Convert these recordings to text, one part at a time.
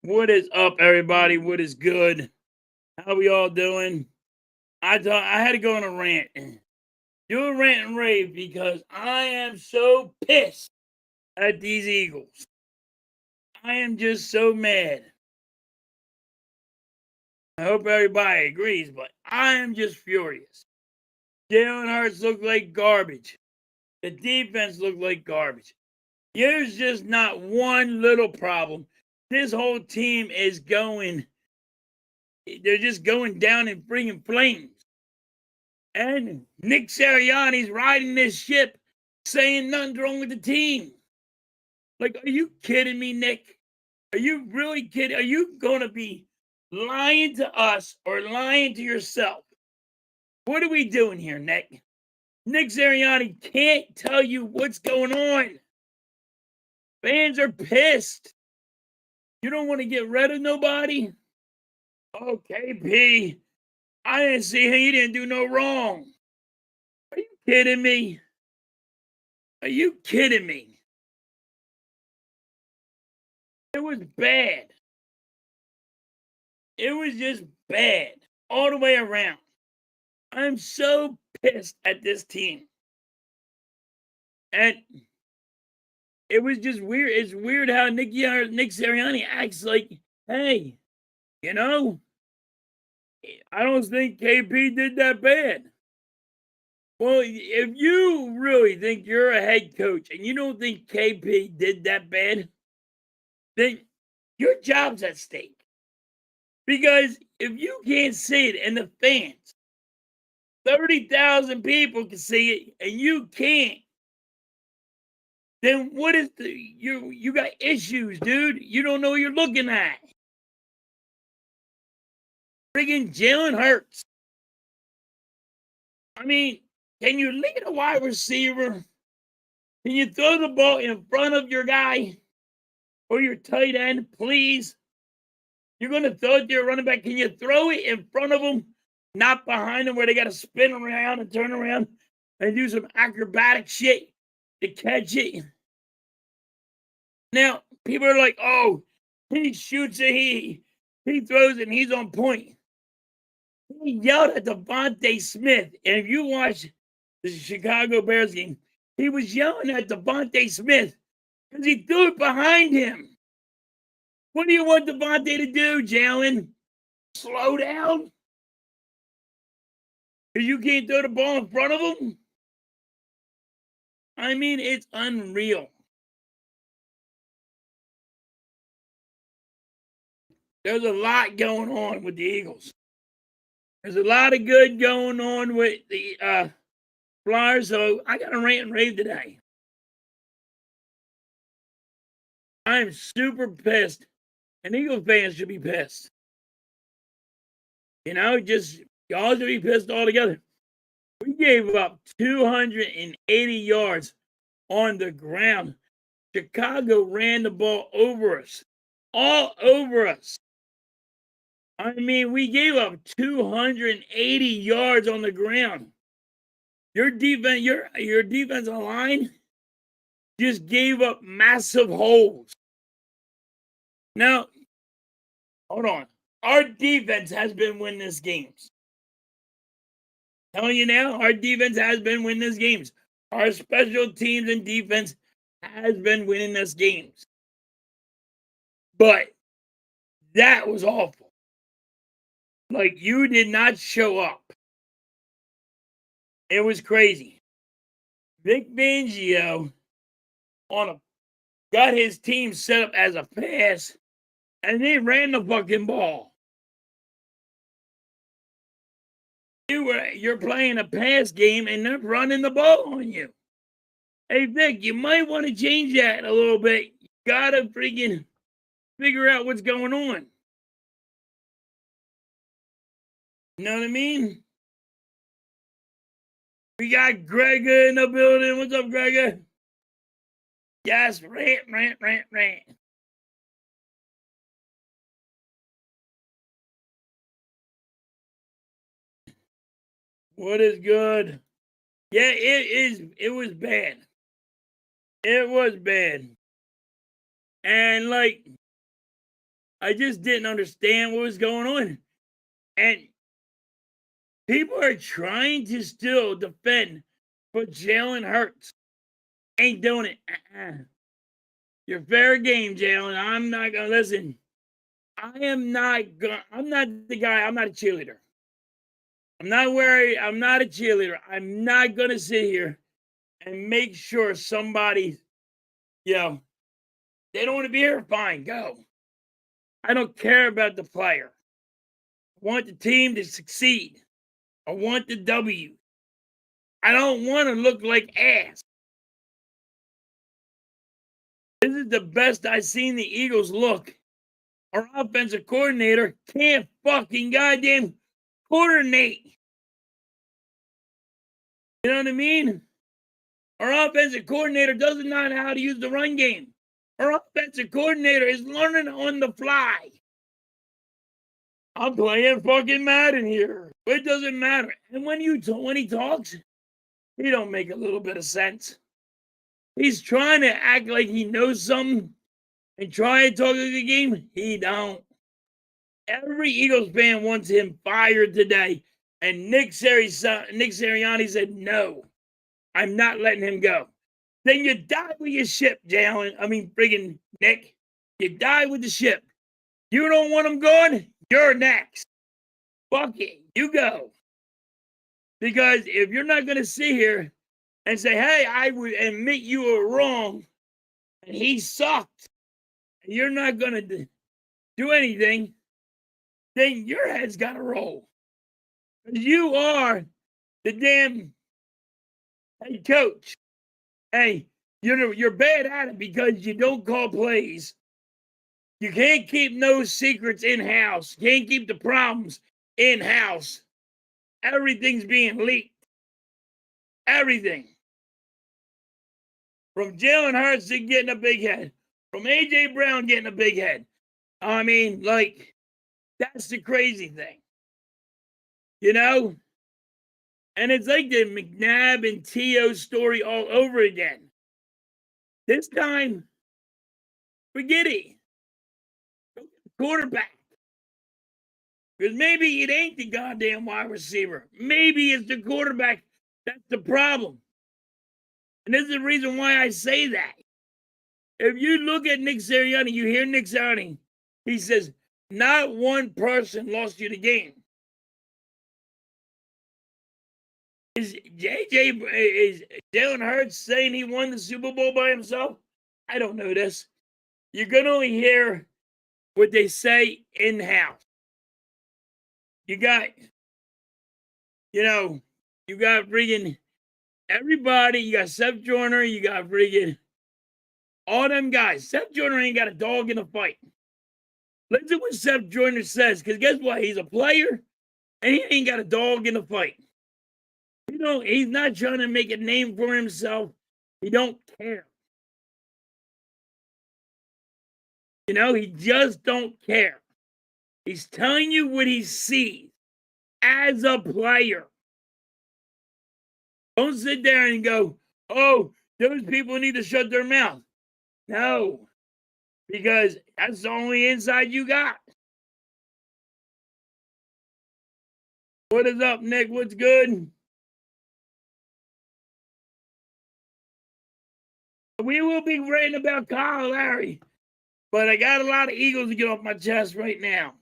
What is up, everybody? What is good? How we all doing? I thought I had to go on a rant. Do a rant and rave because I am so pissed at these Eagles. I am just so mad. I hope everybody agrees, but I am just furious. Jalen Hurts looked like garbage. The defense looked like garbage. There's just not one little problem. This whole team is they're just going down in freaking flames. And Nick Sirianni's riding this ship saying nothing's wrong with the team. Like, are you kidding me, Nick? Are you really kidding? Are you going to be lying to us or lying to yourself? What are we doing here, Nick? Nick Sirianni can't tell you what's going on. Fans are pissed. You don't want to get rid of nobody? Oh, KP, I didn't see him. He didn't do no wrong. Are you kidding me? Are you kidding me? It was bad. It was just bad all the way around. I'm so pissed at this team. And it was just weird. It's weird how Nick Sirianni acts like, hey, you know, I don't think KP did that bad. Well, if you really think you're a head coach and you don't think KP did that bad, then your job's at stake. Because if you can't see it and the fans, 30,000 people can see it and you can't, then what is you got issues, dude. You don't know what you're looking at. Friggin' Jalen Hurts. I mean, can you lead a wide receiver? Can you throw the ball in front of your guy or your tight end, please? You're going to throw it to your running back. Can you throw it in front of them, not behind them where they got to spin around and turn around and do some acrobatic shit to catch it? Now, people are like, oh, he shoots it, he throws it, and he's on point. He yelled at Devontae Smith. And if you watch the Chicago Bears game, he was yelling at Devontae Smith because he threw it behind him. What do you want Devontae to do, Jalen? Slow down? Because you can't throw the ball in front of him? I mean, it's unreal. There's a lot going on with the Eagles. There's a lot of good going on with the Flyers, so I got a rant and rave today. I'm super pissed, and Eagle fans should be pissed. You know, just y'all should be pissed all together. We gave up 280 yards on the ground. Chicago ran the ball over us, all over us. I mean, we gave up 280 yards on the ground. Your defensive line just gave up massive holes. Now, hold on. Our defense has been winning these games. Telling you now, our defense has been winning these games. Our special teams and defense has been winning these games. But that was awful. Like, you did not show up. It was crazy. Vic Fangio got his team set up as a pass, and they ran the fucking ball. You're playing a pass game, and they're running the ball on you. Hey, Vic, you might want to change that a little bit. You gotta freaking figure out what's going on. You know what I mean? We got Gregor in the building. What's up, Gregor? Yes, rant. What is good? Yeah, it was bad. It was bad. And like, I just didn't understand what was going on. And people are trying to still defend for Jalen Hurts. Ain't doing it. You're fair game, Jalen. I'm not gonna listen. I'm not the guy. I'm not a cheerleader. I'm not worried. I'm not a cheerleader. I'm not gonna sit here and make sure somebody, you know, they don't want to be here. Fine, go. I don't care about the player. I want the team to succeed. I want the W. I don't want to look like ass. This is the best I've seen the Eagles look. Our offensive coordinator can't fucking goddamn coordinate. You know what I mean? Our offensive coordinator doesn't know how to use the run game. Our offensive coordinator is learning on the fly. I'm playing fucking Madden here. It doesn't matter. And when he talks, he don't make a little bit of sense. He's trying to act like he knows something and try to talk a good game. He don't. Every Eagles fan wants him fired today. And Nick Sirianni said, no, I'm not letting him go. Then you die with your ship, friggin' Nick. You die with the ship. You don't want him going? You're next. Fuck it. You go. Because if you're not going to sit here and say, hey, I would admit you were wrong and he sucked, and you're not going to do anything, then your head's got to roll. Because you are the damn head coach. Hey, you're bad at it because you don't call plays. You can't keep no secrets in-house. You can't keep the problems in-house. Everything's being leaked. Everything. From Jalen Hurts to getting a big head. From A.J. Brown getting a big head. I mean, like, that's the crazy thing. You know? And it's like the McNabb and T.O. story all over again. This time, forget it. Quarterback. Because maybe it ain't the goddamn wide receiver. Maybe it's the quarterback. That's the problem. And this is the reason why I say that. If you look at Nick Sirianni, you hear Nick Sirianni, he says, not one person lost you the game. Is Jalen Hurts saying he won the Super Bowl by himself? I don't know this. You're going to only hear what they say in-house. You got friggin' everybody. You got Seth Joyner. You got friggin' all them guys. Seth Joyner ain't got a dog in the fight. Listen to what Seth Joyner says, because guess what? He's a player, and he ain't got a dog in the fight. He's not trying to make a name for himself. He don't care. He just don't care. He's telling you what he sees as a player. Don't sit there and go, oh, those people need to shut their mouth. No, because that's the only insight you got. What is up, Nick? What's good? We will be ranting about Kyle Lowry, but I got a lot of Eagles to get off my chest right now.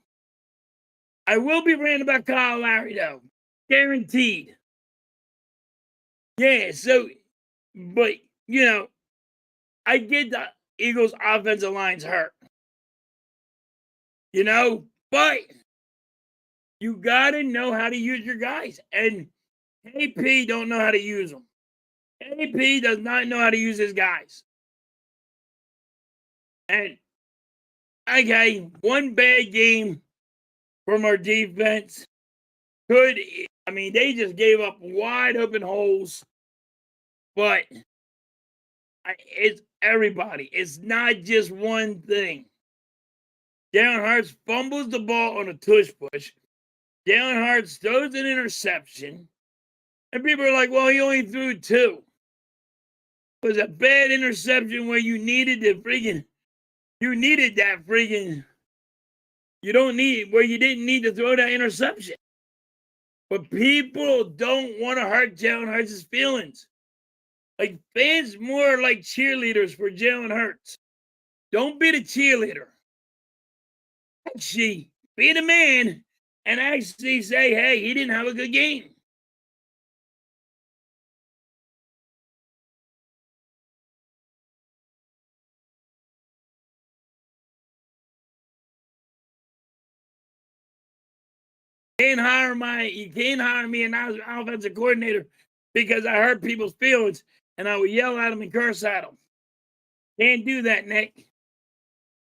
I will be ranting about Kyle Lowry, though. Guaranteed. Yeah, but, I get the Eagles' offensive line's hurt. But you got to know how to use your guys. And AP don't know how to use them. AP does not know how to use his guys. And, okay, one bad game from our defense they just gave up wide open holes. But it's everybody. It's not just one thing. Jalen Hurts fumbles the ball on a tush push. Jalen Hurts throws an interception. And people are like, well, he only threw 2. It was a bad interception where you needed that friggin' You didn't need to throw that interception. But people don't want to hurt Jalen Hurts' feelings. Like, fans more like cheerleaders for Jalen Hurts. Don't be the cheerleader. Actually, be the man and actually say, hey, he didn't have a good game. You can't hire me an offensive coordinator because I hurt people's feelings and I would yell at them and curse at them. Can't do that, Nick.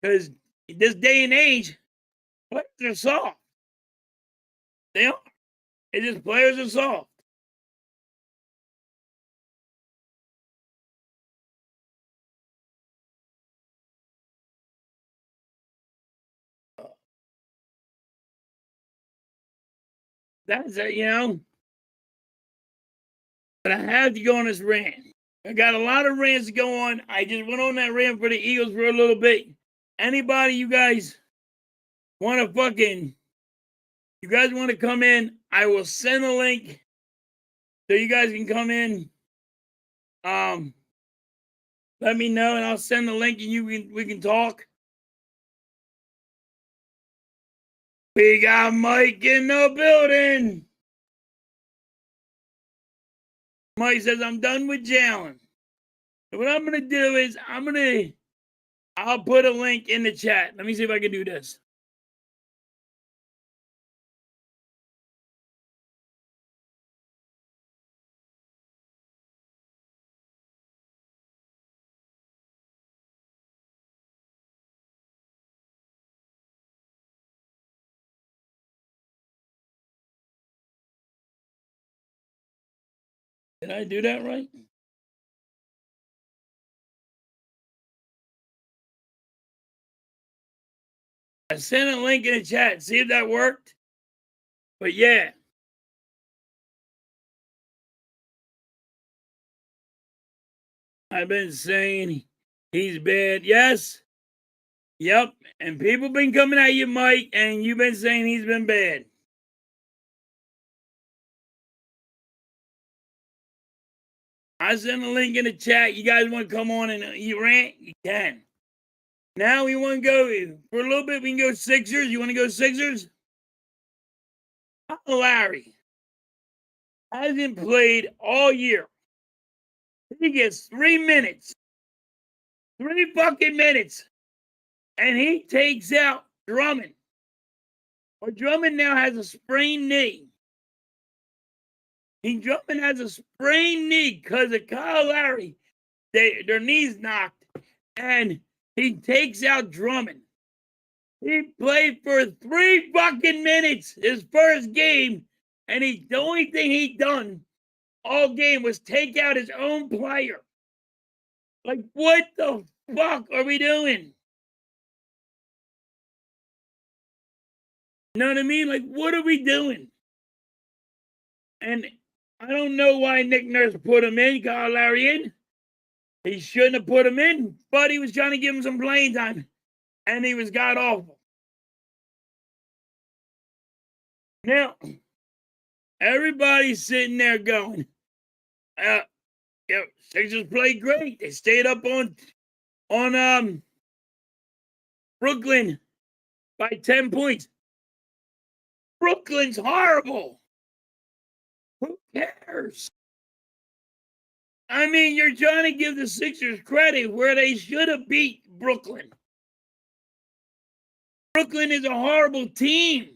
Because this day and age, players are soft. They are. It's just players are soft. That's it, you know. But I have to go on this rant. I got a lot of rants to go on. I just went on that rant for the Eagles for a little bit. Anybody you guys want to come in, I will send a link so you guys can come in. Let me know and I'll send the link and we can talk. We got Mike in the building. Mike says, I'm done with Jalen. What I'm going to do is I'll put a link in the chat. Let me see if I can do this. Did I do that right? I sent a link in the chat. See if that worked. But yeah. I've been saying he's bad. Yes. Yep. And people been coming at you, Mike, and you've been saying he's been bad. I sent a link in the chat. You guys want to come on and you rant? You can. Now we want to go for a little bit. We can go Sixers. You want to go Sixers? Larry hasn't played all year. He gets 3 minutes. 3 fucking minutes. And he takes out Drummond. Well, Drummond now has a sprained knee. Drummond has a sprained knee because of Kyle Lowry. Their knees knocked. And he takes out Drummond. He played for 3 fucking minutes his first game. And the only thing he done all game was take out his own player. Like, what the fuck are we doing? You know what I mean? Like, what are we doing? And I don't know why Nick Nurse put him in, Kyle Lowry in. He shouldn't have put him in, but he was trying to give him some playing time. And he was god awful. Now, everybody's sitting there going, Sixers played great. They stayed up on Brooklyn by 10 points. Brooklyn's horrible. Who cares? I mean, you're trying to give the Sixers credit where they should have beat Brooklyn. Brooklyn is a horrible team.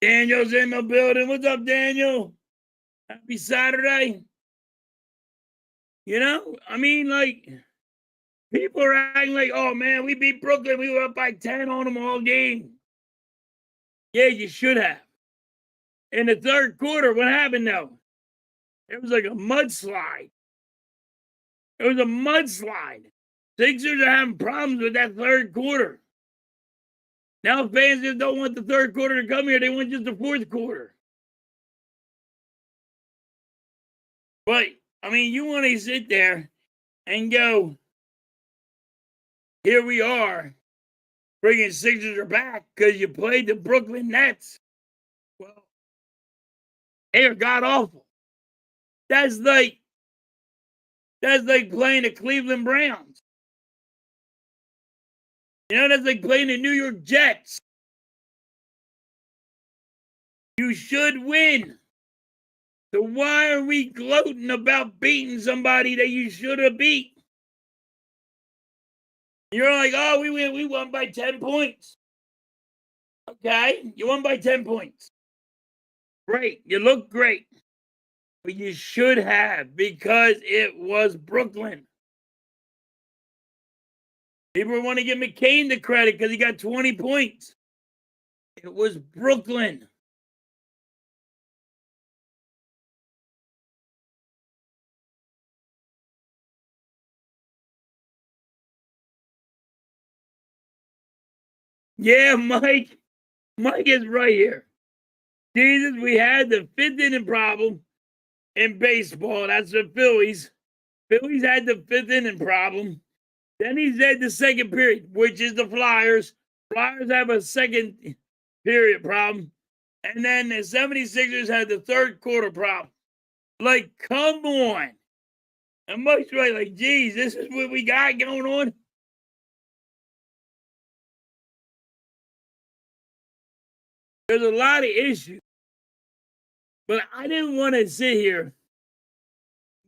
Daniel's in the building. What's up, Daniel? Happy Saturday. You know, I mean, like, people are acting like, oh, man, we beat Brooklyn. We were up by 10 on them all game. Yeah, you should have. In the third quarter, what happened, though? It was like a mudslide. It was a mudslide. Sixers are having problems with that third quarter. Now fans just don't want the third quarter to come here. They want just the fourth quarter. But, I mean, you want to sit there and go, here we are, bringing Sixers are back because you played the Brooklyn Nets. Well, they are god awful. That's like playing the Cleveland Browns. That's like playing the New York Jets. You should win. So why are we gloating about beating somebody that you should have beat? You're like, oh, we won by 10 points. Okay, you won by 10 points. Great, you look great. But you should have, because it was Brooklyn. People want to give McCain the credit because he got 20 points. It was Brooklyn. Yeah, Mike. Mike is right here. Jesus, we had the fifth inning problem in baseball. That's the Phillies. Phillies had the fifth inning problem. Then he said the second period, which is the Flyers. Flyers have a second period problem. And then the 76ers had the third quarter problem. Like, come on. And Mike's right, like, geez, this is what we got going on. There's a lot of issues. But I didn't want to sit here.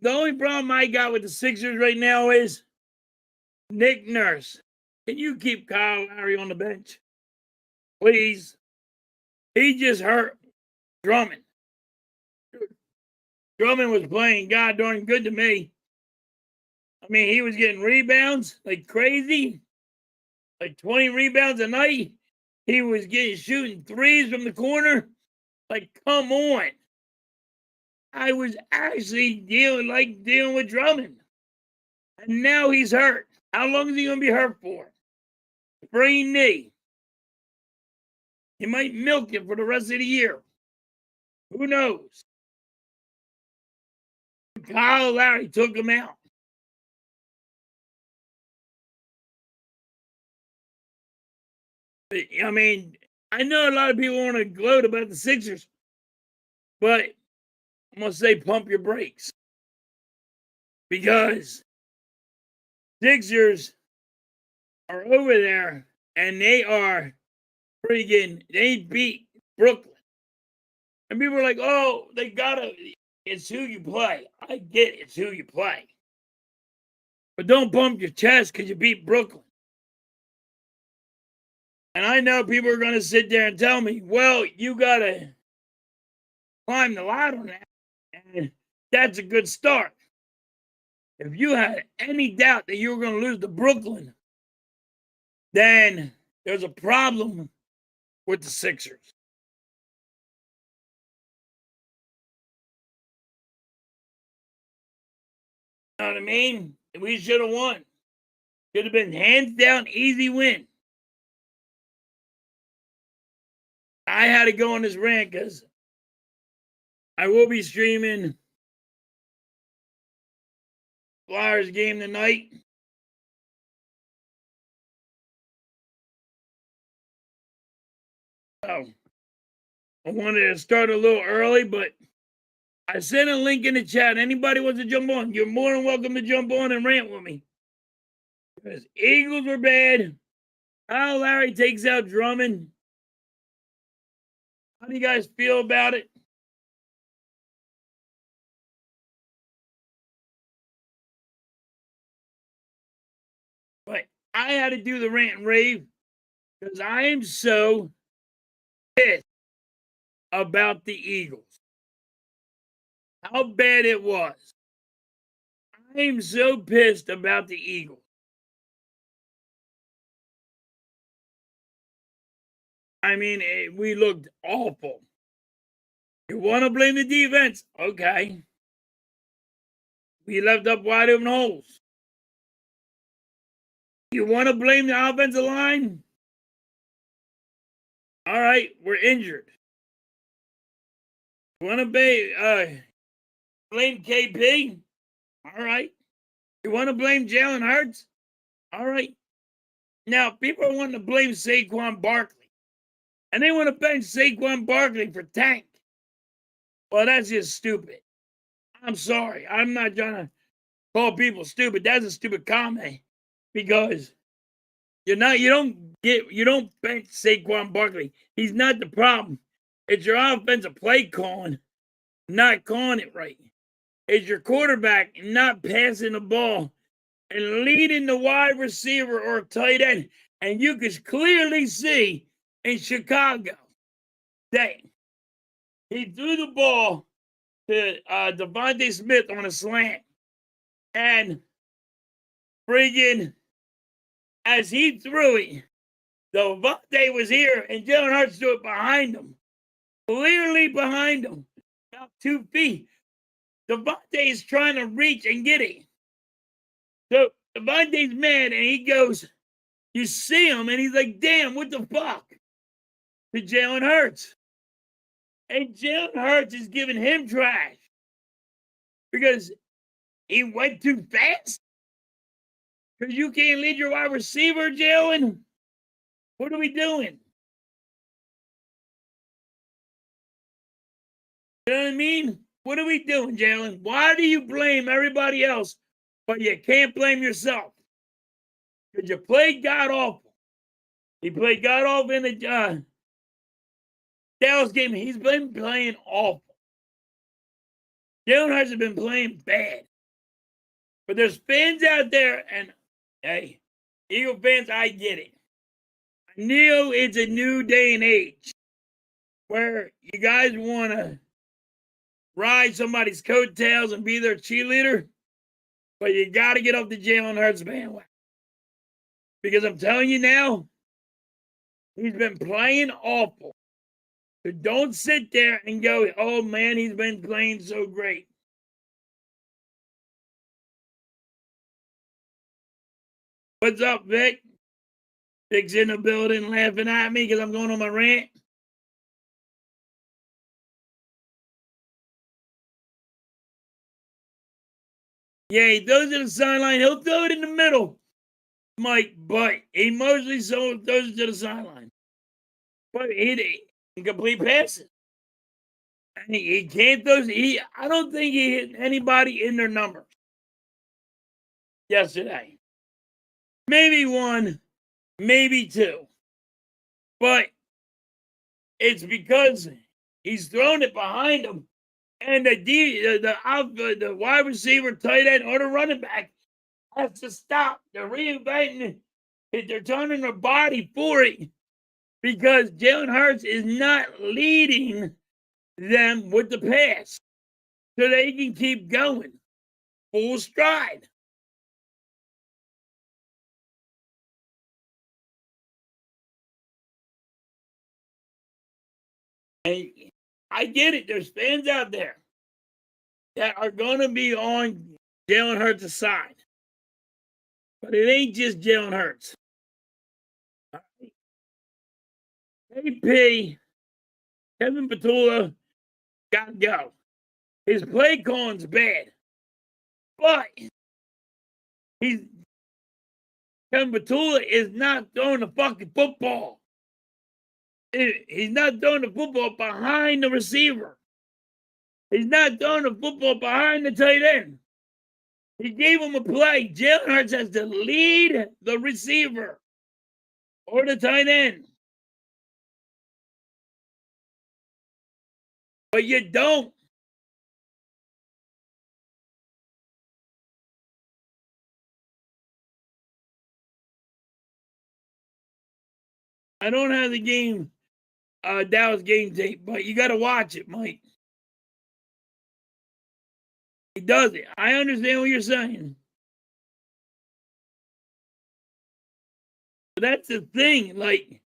The only problem I got with the Sixers right now is Nick Nurse. Can you keep Kyle Lowry on the bench? Please. He just hurt Drummond. Drummond was playing god darn good to me. I mean, he was getting rebounds like crazy. Like 20 rebounds a night. He was shooting threes from the corner. Like, come on. I was actually dealing with Drummond. And now he's hurt. How long is he going to be hurt for? Sprained knee. He might milk it for the rest of the year. Who knows? Kyle Lowry took him out. I mean, I know a lot of people want to gloat about the Sixers, but I'm going to say pump your brakes. Because Sixers are over there and they are they beat Brooklyn. And people are like, oh, it's who you play. I get it's who you play. But don't bump your chest because you beat Brooklyn. And I know people are going to sit there and tell me, well, you got to climb the ladder on that. And that's a good start. If you had any doubt that you were going to lose to Brooklyn, then there's a problem with the Sixers. You know what I mean? We should have won. Should have been hands down easy win. I had to go on this rant because I will be streaming Flyers game tonight. So I wanted to start a little early, but I sent a link in the chat. Anybody wants to jump on, you're more than welcome to jump on and rant with me. Because Eagles were bad. Kyle Lowry takes out Drummond. How do you guys feel about it? But I had to do the rant and rave because I am so pissed about the Eagles. How bad it was. I am so pissed about the Eagles. I mean, we looked awful. You want to blame the defense? Okay. We left up wide open holes. You want to blame the offensive line? All right, we're injured. You want to blame KP? All right. You want to blame Jalen Hurts? All right. Now, people are wanting to blame Saquon Barkley. And they want to bench Saquon Barkley for Tank. Well, that's just stupid. I'm sorry. I'm not trying to call people stupid. That's a stupid comment. Because you don't bench Saquon Barkley. He's not the problem. It's your offensive play calling, not calling it right. It's your quarterback not passing the ball and leading the wide receiver or tight end. And you can clearly see in Chicago that he threw the ball to Devontae Smith on a slant. And friggin', as he threw it, Devontae was here and Jalen Hurts threw it behind him. Clearly behind him. About 2 feet. Devontae is trying to reach and get it. So Devontae's mad and he goes, you see him and he's like, damn, what the fuck? To Jalen Hurts. And Jalen Hurts is giving him trash. Because he went too fast? Because you can't lead your wide receiver, Jalen? What are we doing? You know what I mean? What are we doing, Jalen? Why do you blame everybody else, but you can't blame yourself? Because you played god awful. He played god awful in the Dallas game. He's been playing awful. Jalen Hurts has been playing bad. But there's fans out there, and hey, Eagle fans, I get it. I know it's a new day and age where you guys want to ride somebody's coattails and be their cheerleader, but you got to get off the Jalen Hurts bandwagon. Because I'm telling you now, he's been playing awful. So don't sit there and go, oh man, he's been playing so great. What's up, Vic? Vic's in the building laughing at me because I'm going on my rant. Yeah, he throws it to the sideline. He'll throw it in the middle, Mike, but he mostly throws it to the sideline. But he incomplete passes. And he can't throw. I don't think he hit anybody in their numbers yesterday. Maybe one, maybe two. But it's because he's thrown it behind him. And the wide receiver, tight end, or the running back has to stop. They're reinventing it. They're turning their body for it because Jalen Hurts is not leading them with the pass so they can keep going full stride. And I get it. There's fans out there that are going to be on Jalen Hurts' side. But it ain't just Jalen Hurts. AP, Kevin Petula, got to go. His play calling's bad. But Kevin Petula is not throwing the fucking football. He's not throwing the football behind the receiver. He's not throwing the football behind the tight end. He gave him a play. Jalen Hurts has to lead the receiver or the tight end. But you don't. I don't have the game, Dallas game tape, but you got to watch it, Mike. He does it. I understand what you're saying. But that's the thing. Like,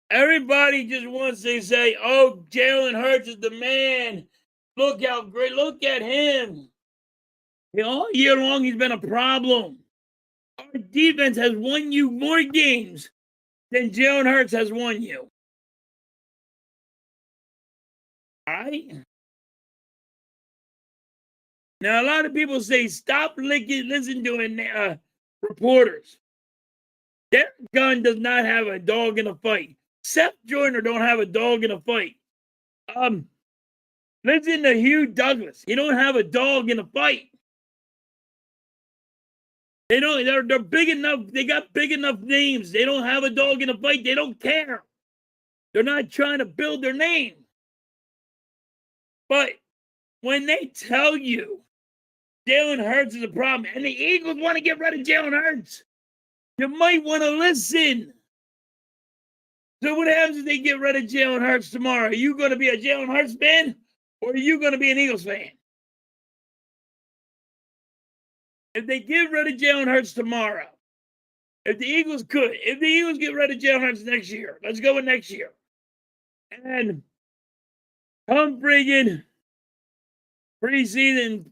everybody just wants to say, oh, Jalen Hurts is the man. Look how great. Look at him. All year long, he's been a problem. Our defense has won you more games than Jalen Hurts has won you. All right? Now, a lot of people say, stop listening to reporters. Derek Gunn does not have a dog in a fight. Seth Joyner don't have a dog in a fight. Listen to Hugh Douglas. He don't have a dog in a fight. They don't. They're big enough. They got big enough names. They don't have a dog in a fight. They don't care. They're not trying to build their name. But when they tell you Jalen Hurts is a problem, and the Eagles want to get rid of Jalen Hurts, you might want to listen. So what happens if they get rid of Jalen Hurts tomorrow? Are you going to be a Jalen Hurts fan, or are you going to be an Eagles fan? If they get rid of Jalen Hurts tomorrow, if the Eagles get rid of Jalen Hurts next year, let's go with next year. And come friggin' preseason,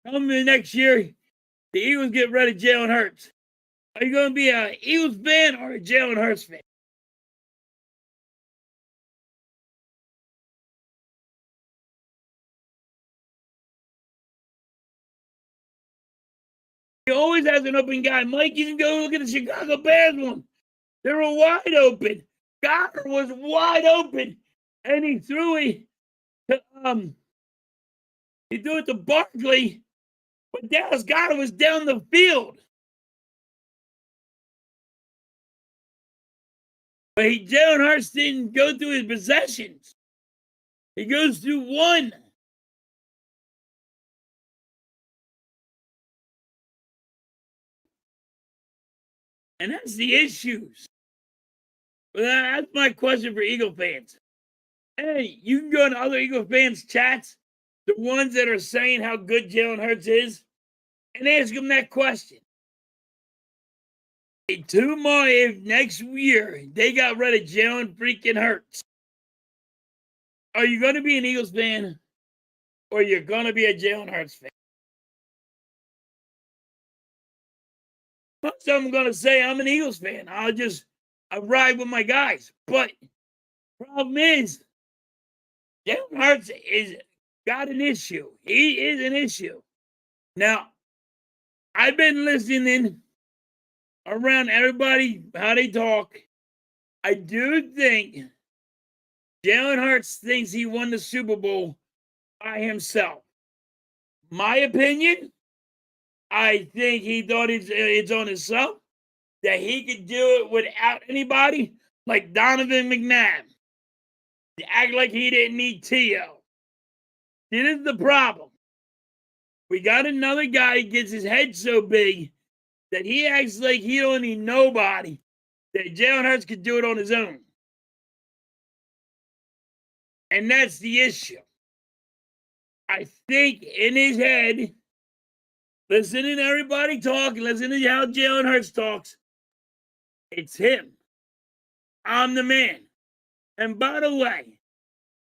come the next year, the Eagles get rid of Jalen Hurts. Are you going to be an Eagles fan or a Jalen Hurts fan? He always has an open guy. Mike, you can go look at the Chicago Bears one. They were wide open. Goddard was wide open, and he threw it to Barkley, but Dallas Goedert was down the field. But Jalen Hurts didn't go through his possessions. He goes through one. And that's the issues. Well, that's my question for Eagle fans. Hey, you can go to other Eagle fans' chats, the ones that are saying how good Jalen Hurts is, and ask them that question. Tomorrow, if next year they got rid of Jalen freaking Hurts, are you going to be an Eagles fan, or you're going to be a Jalen Hurts fan? Most of them are going to say I'm an Eagles fan. I ride with my guys. But problem is, Jalen Hurts is got an issue. He is an issue. Now, I've been listening around everybody, how they talk. I do think Jalen Hurts thinks he won the Super Bowl by himself. My opinion, I think he thought it's on himself, that he could do it without anybody, like Donovan McNabb. To act like he didn't need T.O. This is the problem. We got another guy who gets his head so big that he acts like he don't need nobody, that Jalen Hurts could do it on his own. And that's the issue. I think in his head, listening to everybody talk, listening to how Jalen Hurts talks, it's him. I'm the man. And by the way,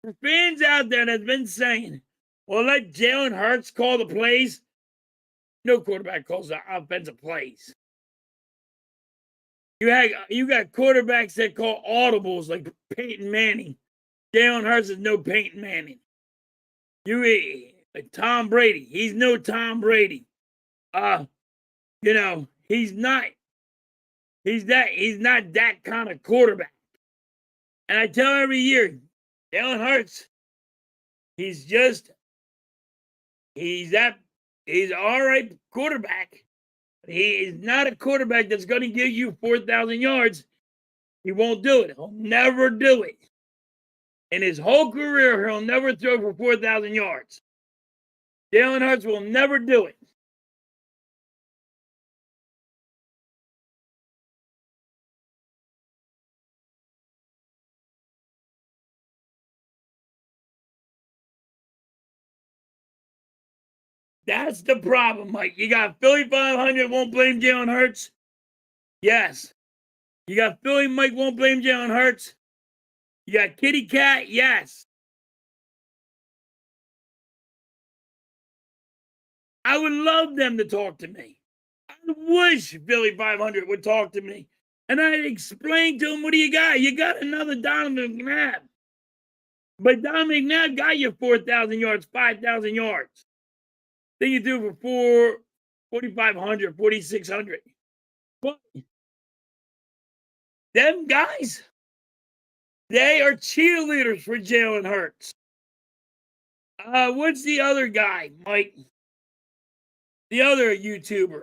for fans out there that's been saying, well, let Jalen Hurts call the plays. No quarterback calls the offensive plays. You got quarterbacks that call audibles like Peyton Manning. Jalen Hurts is no Peyton Manning. Tom Brady. He's no Tom Brady. He's not that kind of quarterback. And I tell every year, Jalen Hurts, he's all right quarterback. He is not a quarterback that's going to give you 4,000 yards. He won't do it. He'll never do it. In his whole career, he'll never throw for 4,000 yards. Jalen Hurts will never do it. That's the problem, Mike. You got Philly 500 won't blame Jalen Hurts. Yes. You got Philly Mike won't blame Jalen Hurts. You got Kitty Cat. Yes. I would love them to talk to me. I wish Philly 500 would talk to me. And I'd explain to him, what do you got? You got another Donovan McNabb. But Donovan McNabb got you 4,000 yards, 5,000 yards. Then you do for 4,500, 4,600. But them guys, they are cheerleaders for Jalen Hurts. What's the other guy, Mike? The other YouTuber.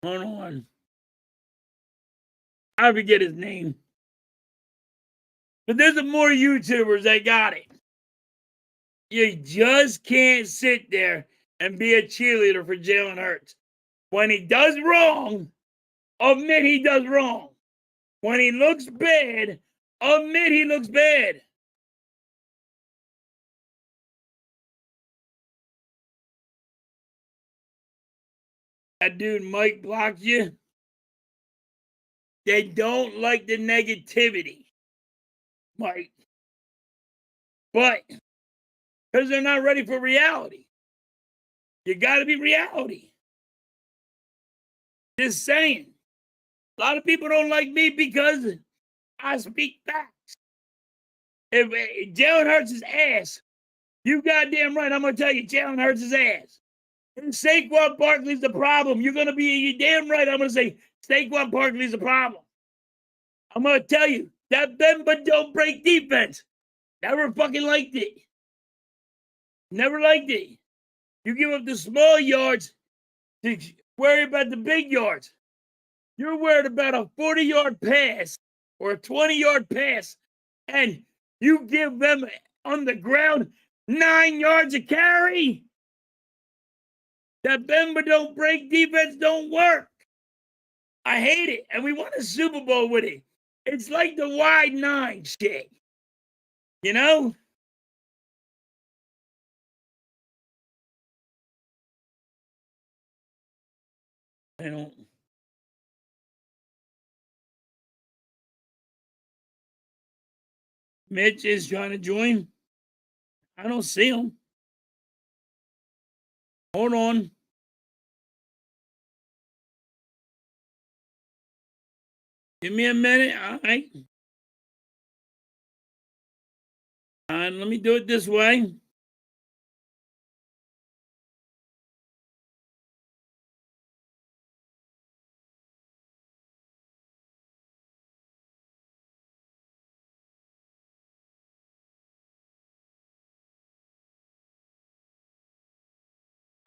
Hold on. I forget his name. But there's more YouTubers that got it. You just can't sit there and be a cheerleader for Jalen Hurts. When he does wrong, admit he does wrong. When he looks bad, admit he looks bad. That dude Mike blocked you. They don't like the negativity, Mike. But because they're not ready for reality. You got to be reality. Just saying. A lot of people don't like me because I speak facts. If Jalen Hurts' is ass, you goddamn right, I'm going to tell you, Jalen Hurts' is ass. And Saquon Barkley's the problem. You're going to be, you damn right, I'm going to say Saquon Barkley's the problem. I'm going to tell you, that bend but don't break defense. Never fucking liked it. Never liked it. You give up the small yards to worry about the big yards. You're worried about a 40-yard pass or a 20-yard pass, and you give them on the ground 9 yards of carry. That bend but don't break defense don't work. I hate it, and we won a Super Bowl with it. It's like the wide 9 shit. You know? I don't. Mitch is trying to join. I don't see him. Hold on. Give me a minute. All right. Let me do it this way.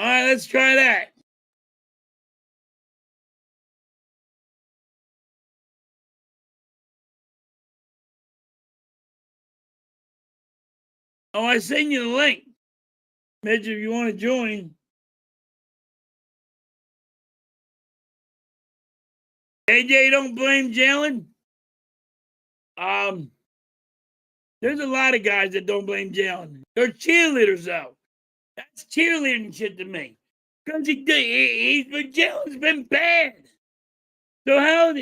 All right, let's try that. Oh, I sent you the link. Mitch, if you want to join. AJ, don't blame Jalen. There's a lot of guys that don't blame Jalen. They're cheerleaders, though. That's cheerleading shit to me. Because Jalen's been bad. So how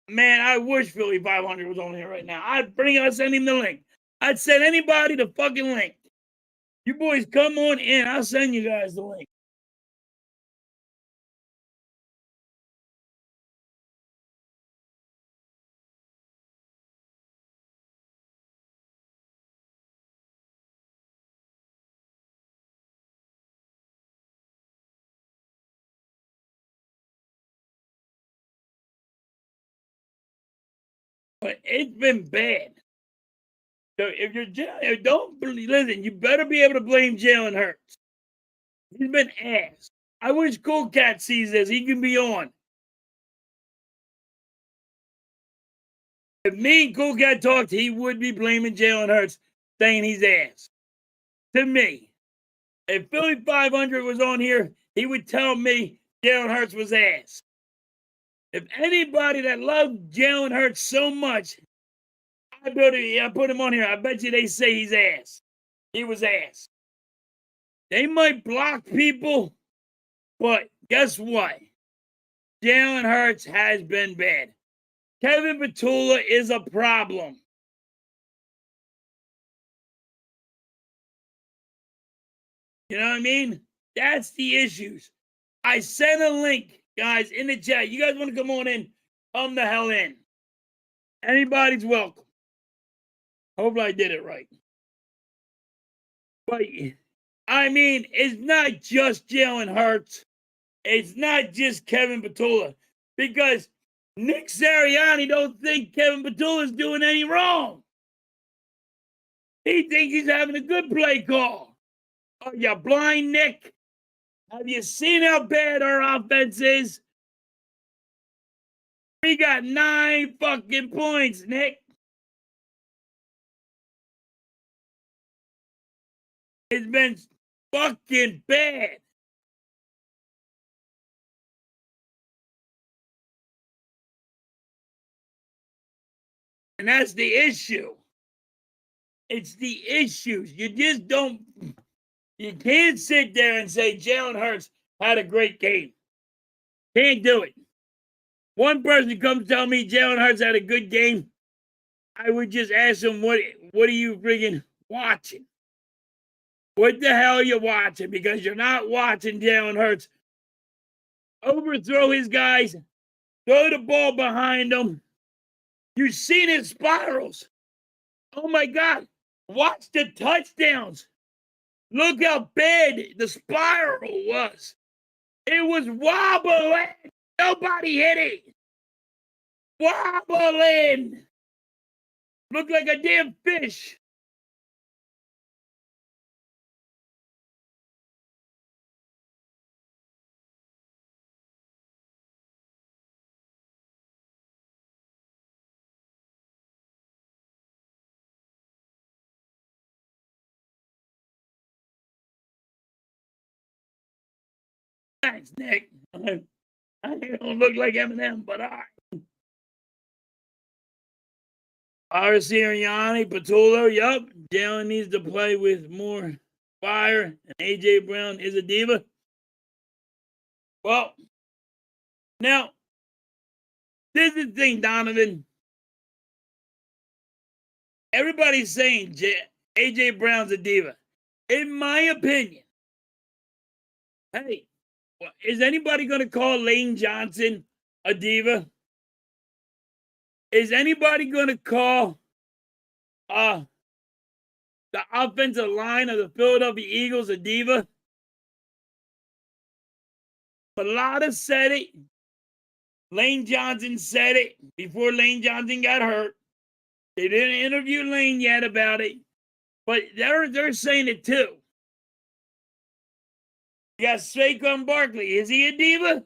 man, I wish Philly 500 was on here right now. I'd send him the link. I'd send anybody the fucking link. You boys come on in. I'll send you guys the link. But it's been bad. So if you're don't listen, you better be able to blame Jalen Hurts. He's been ass. I wish Cool Cat sees this. He can be on. If me and Cool Cat talked, he would be blaming Jalen Hurts, saying he's ass. To me. If Philly 500 was on here, he would tell me Jalen Hurts was ass. If anybody that loved Jalen Hurts so much, I put him on here. I bet you they say he's ass. He was ass. They might block people, but guess what? Jalen Hurts has been bad. Kevin Petula is a problem. You know what I mean? That's the issues. I sent a link, guys, in the chat. You guys want to come on in? Come the hell in. Anybody's welcome. Hope I did it right. But I mean, it's not just Jalen Hurts. It's not just Kevin Petula, because Nick Sirianni don't think Kevin Petula is doing any wrong. He thinks he's having a good play call. Are you blind, Nick? Have you seen how bad our offense is? We got 9 fucking points, Nick. It's been fucking bad. And that's the issue. It's the issues. You just don't, you can't sit there and say Jalen Hurts had a great game. Can't do it. One person comes tell me Jalen Hurts had a good game, I would just ask him, what are you friggin' watching? What the hell are you watching? Because you're not watching Jalen Hurts overthrow his guys, throw the ball behind them. You've seen his spirals. Oh my God. Watch the touchdowns. Look how bad the spiral was. It was wobbling. Nobody hit it. Wobbling. Looked like a damn fish. Thanks, Nick. I don't look like Eminem, but I. Sirianni, Petula, yup. Jalen needs to play with more fire, and AJ Brown is a diva. Well, now, this is the thing, Donovan. Everybody's saying AJ Brown's a diva. In my opinion, hey, is anybody going to call Lane Johnson a diva? Is anybody going to call the offensive line of the Philadelphia Eagles a diva? Bellotta said it. Lane Johnson said it before Lane Johnson got hurt. They didn't interview Lane yet about it, but they're saying it too. You got Saquon Barkley. Is he a diva?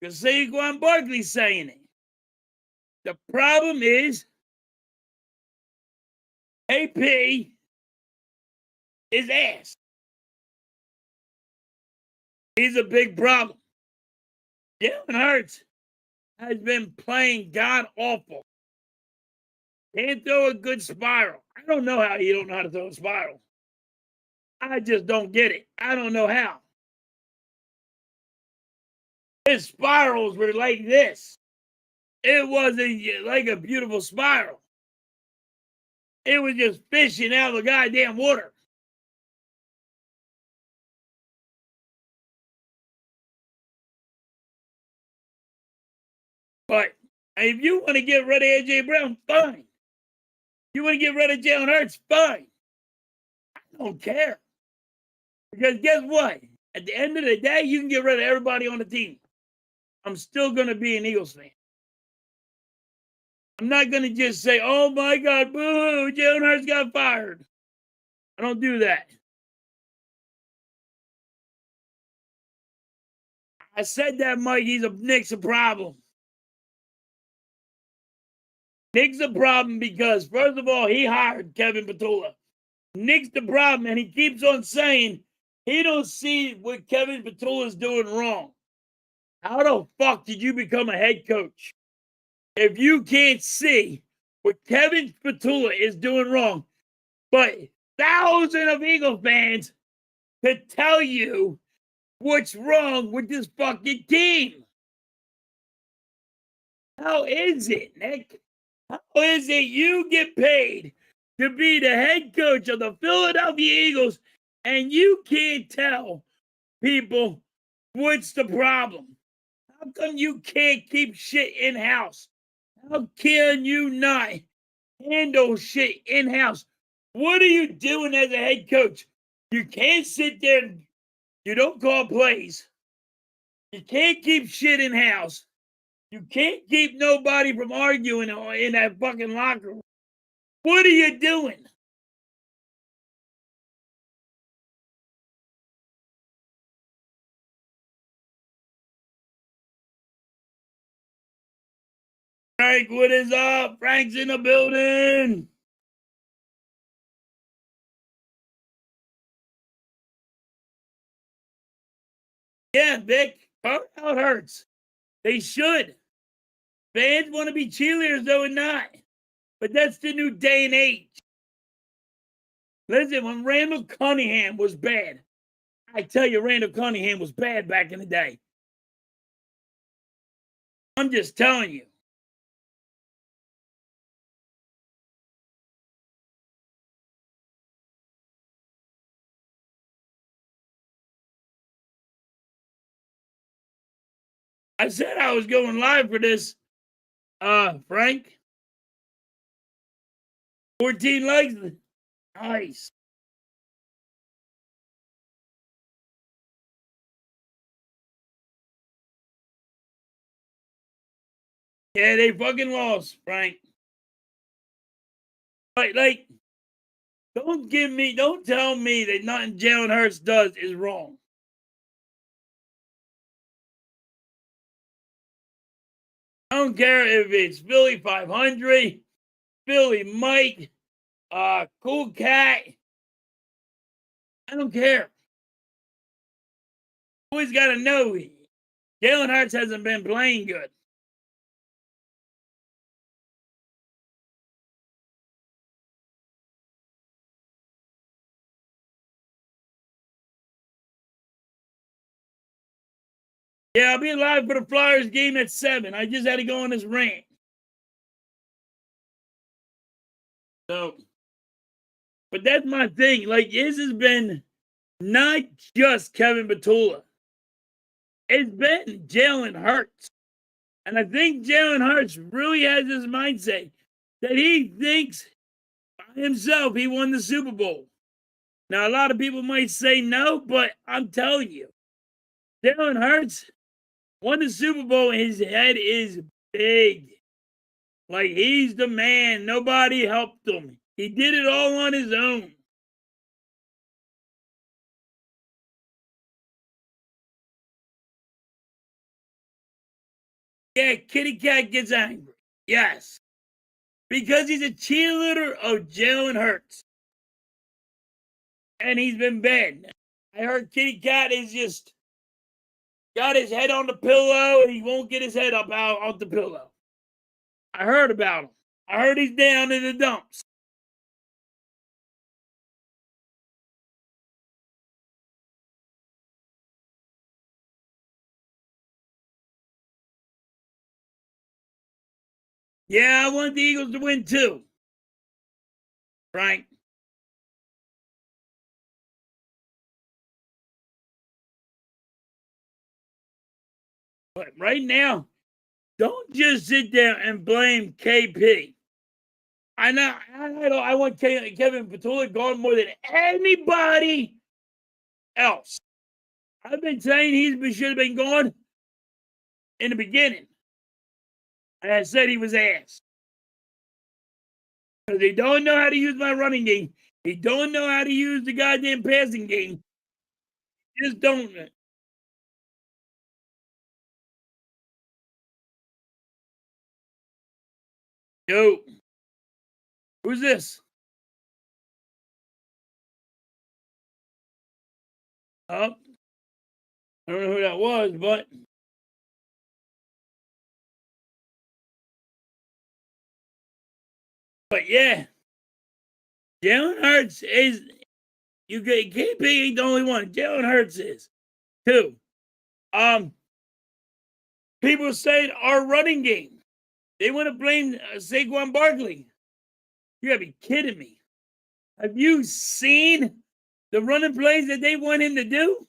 Because Saquon Barkley's saying it. The problem is, AP is ass. He's a big problem. Jalen Hurts has been playing god awful. Can't throw a good spiral. I don't know how you don't know how to throw a spiral. I just don't get it. I don't know how. His spirals were like this. It wasn't like a beautiful spiral. It was just fishing out of the goddamn water. But if you want to get rid of AJ Brown, fine. You want to get rid of Jalen Hurts, fine. I don't care. Because guess what? At the end of the day, you can get rid of everybody on the team. I'm still going to be an Eagles fan. I'm not going to just say, oh my God, boo, Jalen Hurts got fired. I don't do that. I said that, Mike, Nick's a problem. Nick's a problem because, first of all, he hired Kevin Petula. Nick's the problem, and he keeps on saying he don't see what Kevin Petula is doing wrong. How the fuck did you become a head coach if you can't see what Kevin Petula is doing wrong? But thousands of Eagle fans could tell you what's wrong with this fucking team. How is it, Nick? How is it you get paid to be the head coach of the Philadelphia Eagles and you can't tell people what's the problem? How come you can't keep shit in-house? How can you not handle shit in-house? What are you doing as a head coach? You can't sit there and you don't call plays. You can't keep shit in house. You can't keep nobody from arguing in that fucking locker room. What are you doing? Frank, what is up? Frank's in the building. Yeah, Vic, how it hurts. They should. Fans want to be cheerleaders, though, and not. But that's the new day and age. Listen, when Randall Cunningham was bad, I tell you, Randall Cunningham was bad back in the day. I'm just telling you. I said I was going live for this, Frank. 14 likes. Nice. Yeah, they fucking lost, Frank. Like, don't tell me that nothing Jalen Hurts does is wrong. I don't care if it's Philly 500, Philly Mike, Cool Cat. I don't care. Always got to know Jalen Hurts hasn't been playing good. Yeah, I'll be live for the Flyers game at 7. I just had to go on this rant. So, but that's my thing. Like, this has been not just Kevin Petula. It's been Jalen Hurts. And I think Jalen Hurts really has this mindset that he thinks by himself he won the Super Bowl. Now, a lot of people might say no, but I'm telling you, Jalen Hurts won the Super Bowl and his head is big. Like, he's the man. Nobody helped him. He did it all on his own. Yeah, Kitty Cat gets angry. Yes. Because he's a cheerleader of Jalen Hurts. And he's been bad. I heard Kitty Cat is just got his head on the pillow and he won't get his head up out off the pillow. I heard about him. I heard he's down in the dumps. Yeah, I want the Eagles to win too. Frank. But right now, don't just sit there and blame KP. I know. I want Kevin Petula gone more than anybody else. I've been saying he should have been gone in the beginning. And I said he was ass. Because they don't know how to use my running game. They don't know how to use the goddamn passing game. Just don't. Yo. Who's this? Oh. I don't know who that was, but yeah. Jalen Hurts is KP ain't the only one. Jalen Hurts is. Two. People saying our running game. They want to blame Saquon Barkley. You gotta be kidding me. Have you seen the running plays that they want him to do?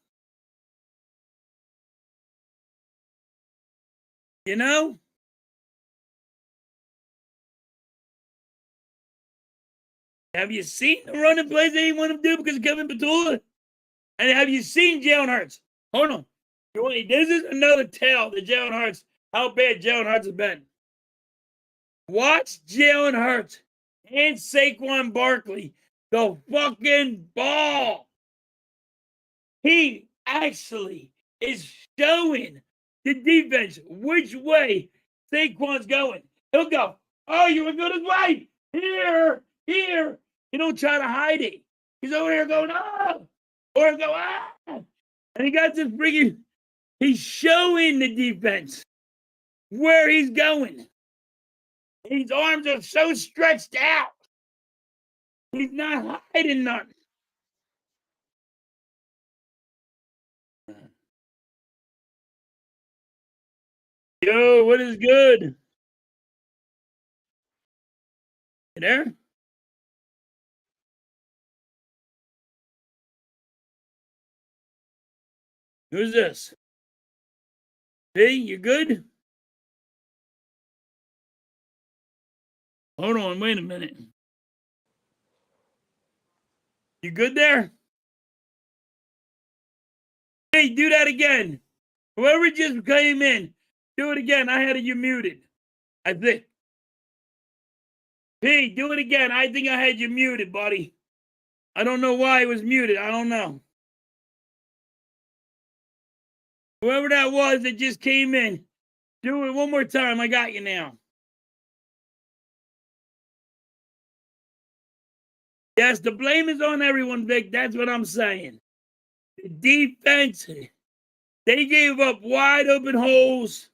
You know? Have you seen the running plays that he want him to do because of Kevin Petula? And have you seen Jalen Hurts? Hold on. This is another tell that Jalen Hurts, how bad Jalen Hurts has been. Watch Jalen Hurts and Saquon Barkley the fucking ball. He actually is showing the defense which way Saquon's going. He'll go, oh, you would go this way. Here. He don't try to hide it. He's over here going, oh. Or go, ah. And he got this freaking, he's showing the defense where he's going. His arms are so stretched out. He's not hiding nothing. Yo, what is good? You there? Who's this? Hey, you good? Hold on, wait a minute. You good there? Hey, do that again. Whoever just came in, do it again. I had you muted. I think. Hey, do it again. I think I had you muted, buddy. I don't know why it was muted. I don't know. Whoever that was that just came in, do it one more time. I got you now. Yes, the blame is on everyone, Vic. That's what I'm saying. The defense, they gave up wide open holes.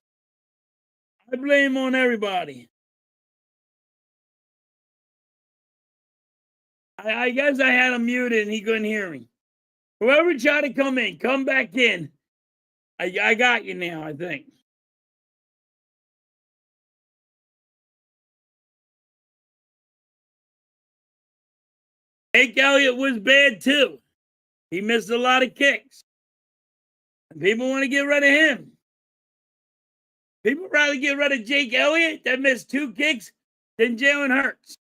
I blame on everybody. I guess I had him muted and he couldn't hear me. Whoever tried to come in, come back in. I got you now, I think. Jake Elliott was bad too. He missed a lot of kicks. And people want to get rid of him. People rather get rid of Jake Elliott that missed 2 kicks than Jalen Hurts.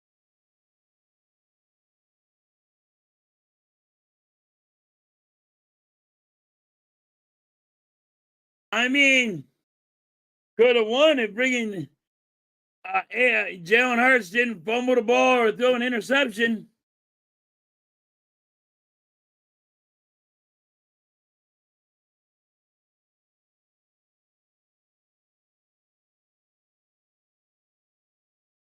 I mean, could have won if bringing Jalen Hurts didn't fumble the ball or throw an interception.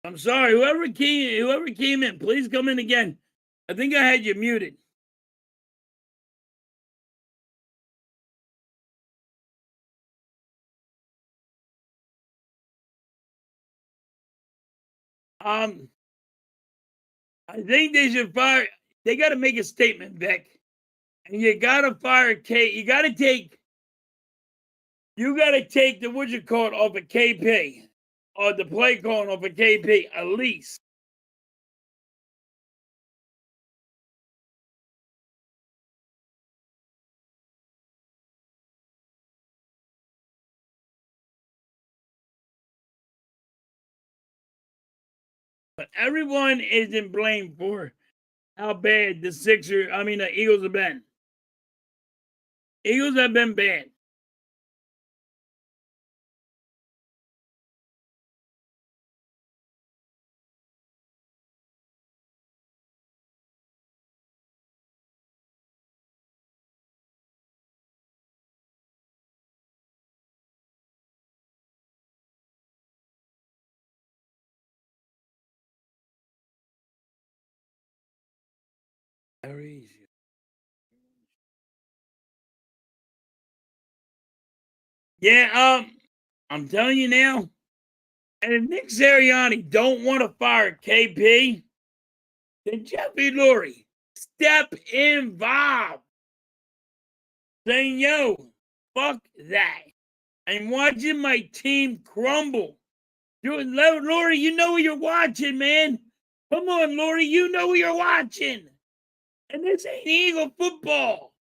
I'm sorry, whoever came in, please come in again. I think I had you muted. I think they should fire. They got to make a statement, Vic. And you got to fire K. You got to take the what you call it off of KP. Or the play calling off of KP, at least. But everyone isn't blamed for how bad the Eagles have been. Eagles have been bad. Yeah, I'm telling you now, and if Nick Sirianni don't want to fire KP, then Jeffrey Lurie step involved, saying, yo, fuck that. I'm watching my team crumble. Lurie, you know what you're watching, man. Come on, Lurie, you know what you're watching. And this ain't Eagle football.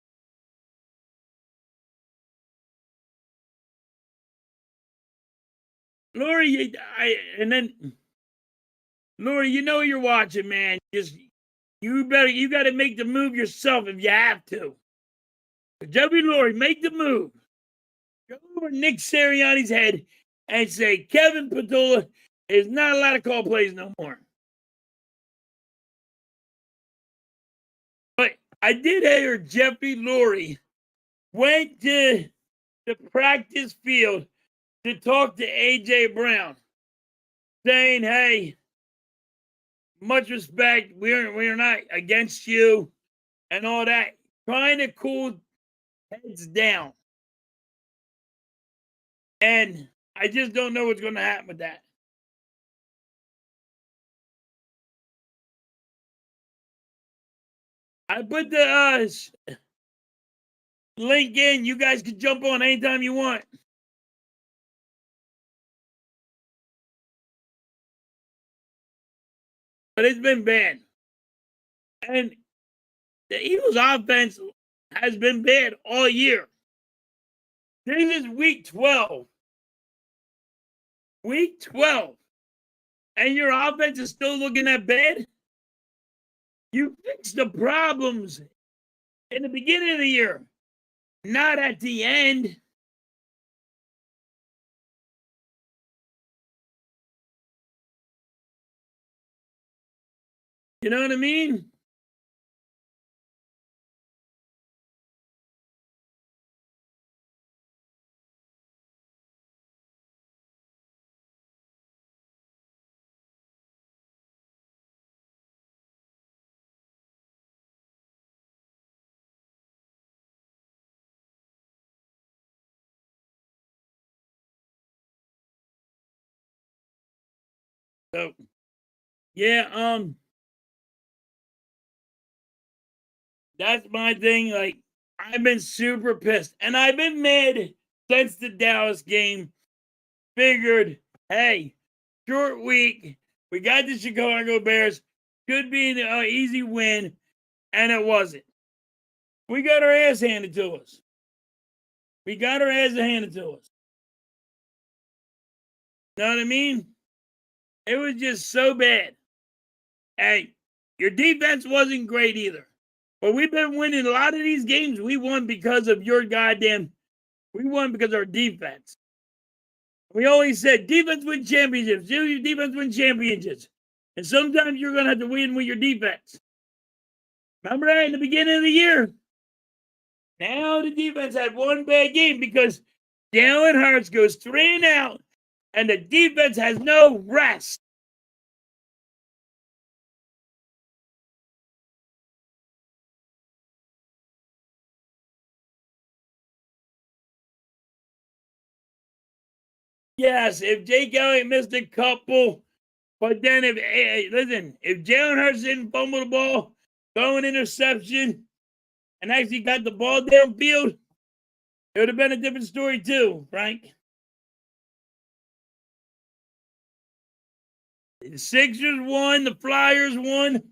Lurie, Lurie, you know what you're watching, man. You got to make the move yourself if you have to. Jeffrey Lurie, make the move. Go over Nick Sirianni's head and say Kevin Patullo is not allowed to call plays no more. But I did hear Jeffrey Lurie went to the practice field to talk to A.J. Brown, saying, hey, much respect, we're not against you and all that, trying to cool heads down. And I just don't know what's going to happen with that. I put the link in. You guys can jump on anytime you want. But it's been bad. And the Eagles' offense has been bad all year. This is week 12. Week 12. And your offense is still looking that bad? You fixed the problems in the beginning of the year, not at the end. You know what I mean? So, yeah, that's my thing. Like, I've been super pissed. And I've been mad since the Dallas game. Figured, hey, short week. We got the Chicago Bears. Could be an easy win. And it wasn't. We got our ass handed to us. We got our ass handed to us. Know what I mean? It was just so bad. Hey, your defense wasn't great either. But we've been winning a lot of these games. We won because of your goddamn. We won because of our defense. We always said defense wins championships. Your defense wins championships. And sometimes you're going to have to win with your defense. Remember that in the beginning of the year? Now the defense had one bad game because Jalen Hurts goes 3 and out, and the defense has no rest. Yes, if Jake Elliott missed a couple, but then if Jalen Hurts didn't fumble the ball, throw an interception, and actually got the ball downfield, it would have been a different story too, Frank. The Sixers won, the Flyers won.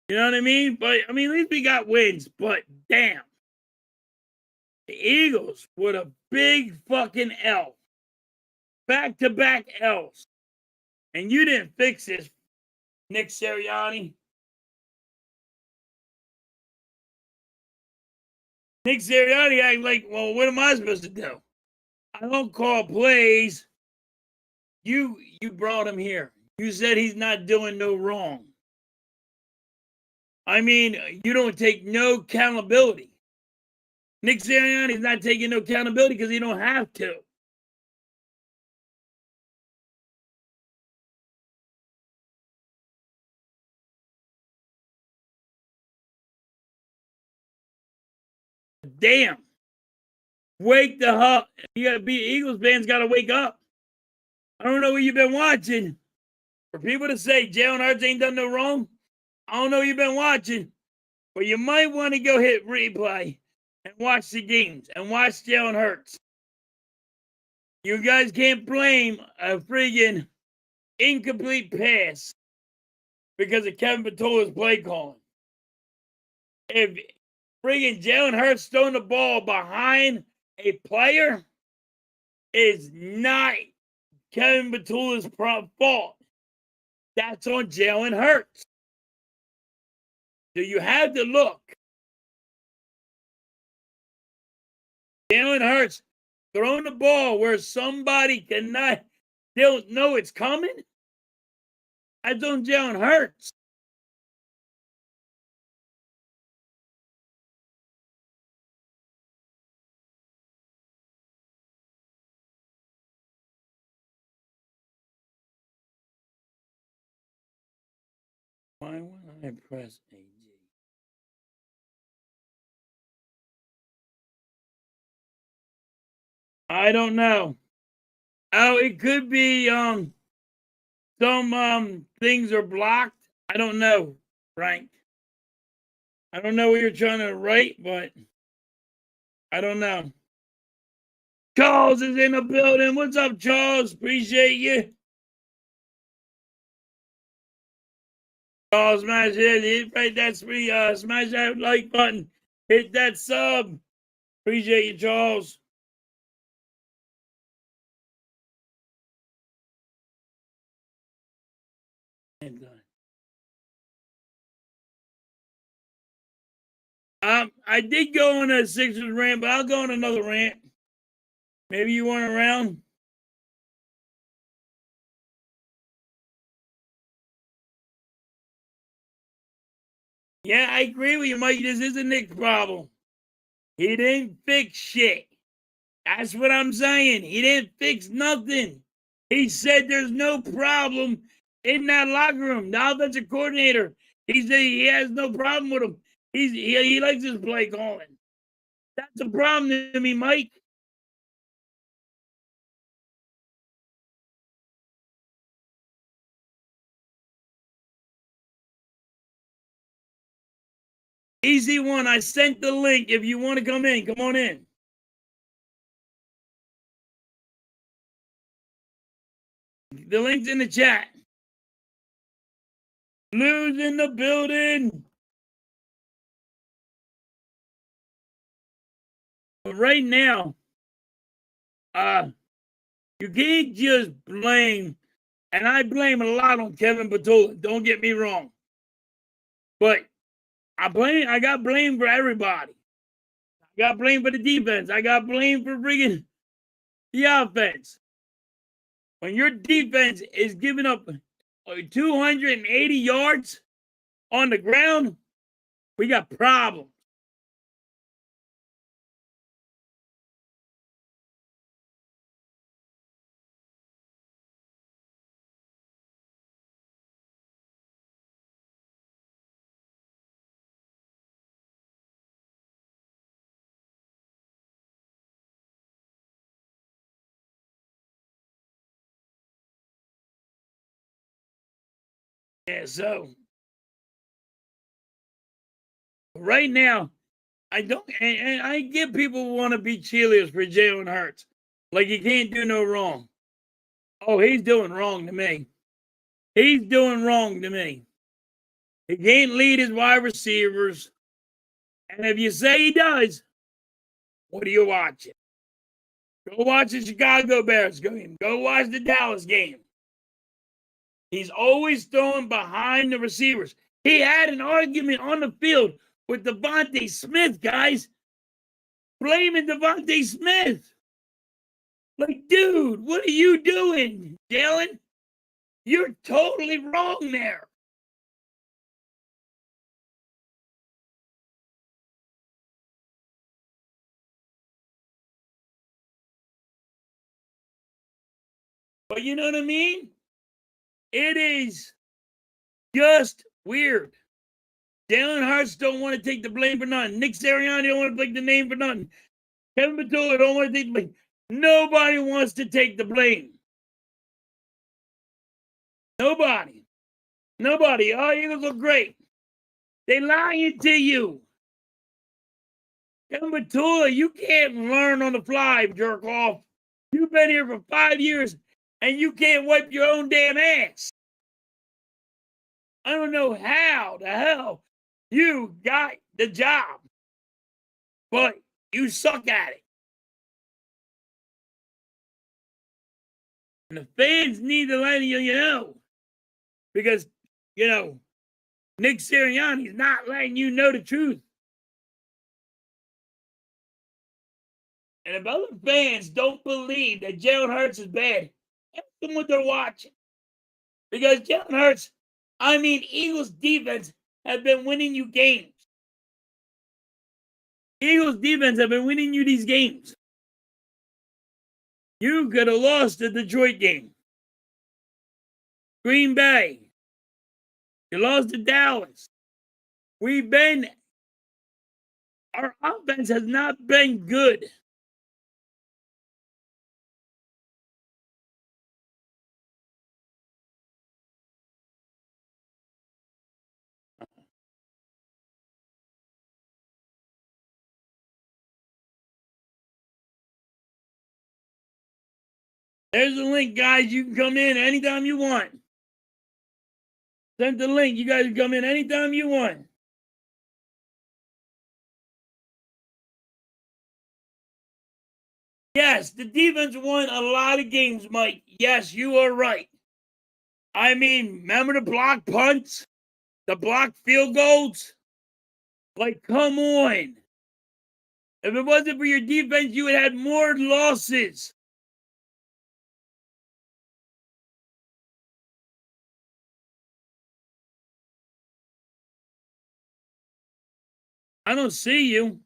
You know what I mean? But, I mean, at least we got wins. But, damn. The Eagles with a big fucking L. Back-to-back L's. And you didn't fix this, Nick Sirianni. Nick Sirianni acting like, well, what am I supposed to do? I don't call plays. You brought him here. You said he's not doing no wrong. I mean, you don't take no accountability. Nick Sirianni's not taking no accountability because he don't have to. Damn. Wake the up. You gotta be Eagles fans gotta wake up. I don't know what you've been watching. For people to say Jalen Hurts ain't done no wrong, I don't know what you've been watching. But you might want to go hit replay and watch the games and watch Jalen Hurts. You guys can't blame a friggin' incomplete pass because of Kevin Patullo's play calling. If friggin' Jalen Hurts throwing the ball behind a player is not Kevin Patullo's fault. That's on Jalen Hurts. So you have to look. Jalen Hurts throwing the ball where somebody cannot, they don't know it's coming. That's on Jalen Hurts. Why would I press AG? I don't know. Oh, it could be some things are blocked. I don't know, Frank. I don't know what you're trying to write, but I don't know. Charles is in the building. What's up, Charles? Appreciate you. Charles, smash it. Hit right that smash that like button. Hit that sub. Appreciate you, Charles. I did go on a Sixers rant, but I'll go on another rant. Maybe you weren't around. Yeah, I agree with you, Mike. This is a Knicks problem. He didn't fix shit. That's what I'm saying. He didn't fix nothing. He said there's no problem in that locker room. The offensive coordinator, he said he has no problem with him. He likes his play calling. That's a problem to me, Mike. Easy one. I sent the link. If you want to come in, come on in. The link's in the chat. Lou's in the building. But right now, you can't just blame, and I blame a lot on Kevin Patullo. Don't get me wrong. But I got blamed for everybody. I got blamed for the defense. I got blamed for bringing the offense. When your defense is giving up 280 yards on the ground, we got problems. Yeah, so right now, I don't, and I get people who want to be cheerleaders for Jalen Hurts. Like he can't do no wrong. Oh, he's doing wrong to me. He's doing wrong to me. He can't lead his wide receivers. And if you say he does, what are you watching? Go watch the Chicago Bears game. Go watch the Dallas game. He's always throwing behind the receivers. He had an argument on the field with Devontae Smith, guys. Blaming Devontae Smith. Like, dude, what are you doing, Jalen? You're totally wrong there. But you know what I mean? It is just weird. Jalen Hurts don't want to take the blame for nothing. Nick Sirianni don't want to take the name for nothing. Kevin Patullo don't want to take the blame. Nobody wants to take the blame. Nobody. Nobody. Oh, Eagles look great. They lying to you. Kevin Patullo, you can't learn on the fly, jerk off. You've been here for 5 years and you can't wipe your own damn ass. I don't know how the hell you got the job, but you suck at it. And the fans need to let you know. Because, Nick Sirianni's not letting you know the truth. And if other fans don't believe that Jalen Hurts is bad, ask them what they're watching. Because Jalen Hurts, Eagles defense have been winning you games. Eagles defense have been winning you these games. You could have lost the Detroit game. Green Bay. You lost to Dallas. Our offense has not been good. There's the link, guys. You can come in anytime you want. Send the link. You guys can come in anytime you want. Yes, the defense won a lot of games, Mike. Yes, you are right. Remember the block punts? The block field goals? Like, come on. If it wasn't for your defense, you would have had more losses. I don't see you.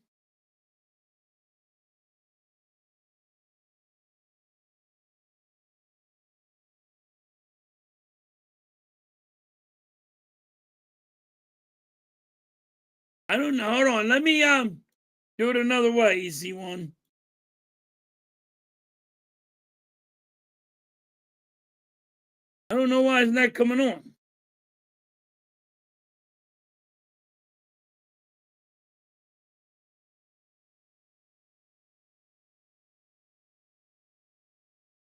I don't know. Hold on. Let me do it another way, easy one. I don't know why it's not coming on.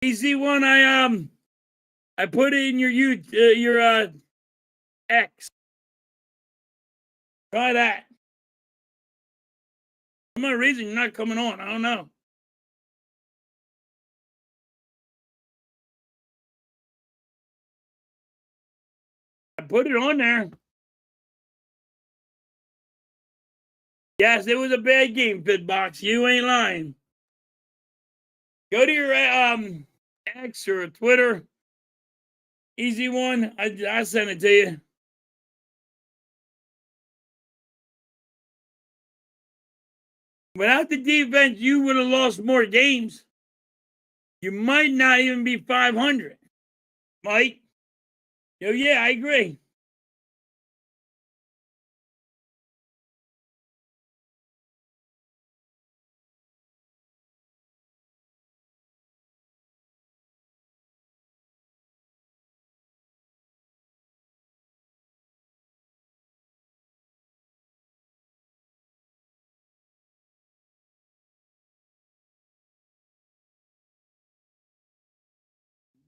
Easy one, I put it in your X. Try that. For some reason you're not coming on. I don't know. I put it on there. Yes, it was a bad game, Fitbox. You ain't lying. Go to your X or Twitter. Easy one. I sent it to you. Without the defense, you would have lost more games. You might not even be 500. Mike? Yo, yeah, I agree.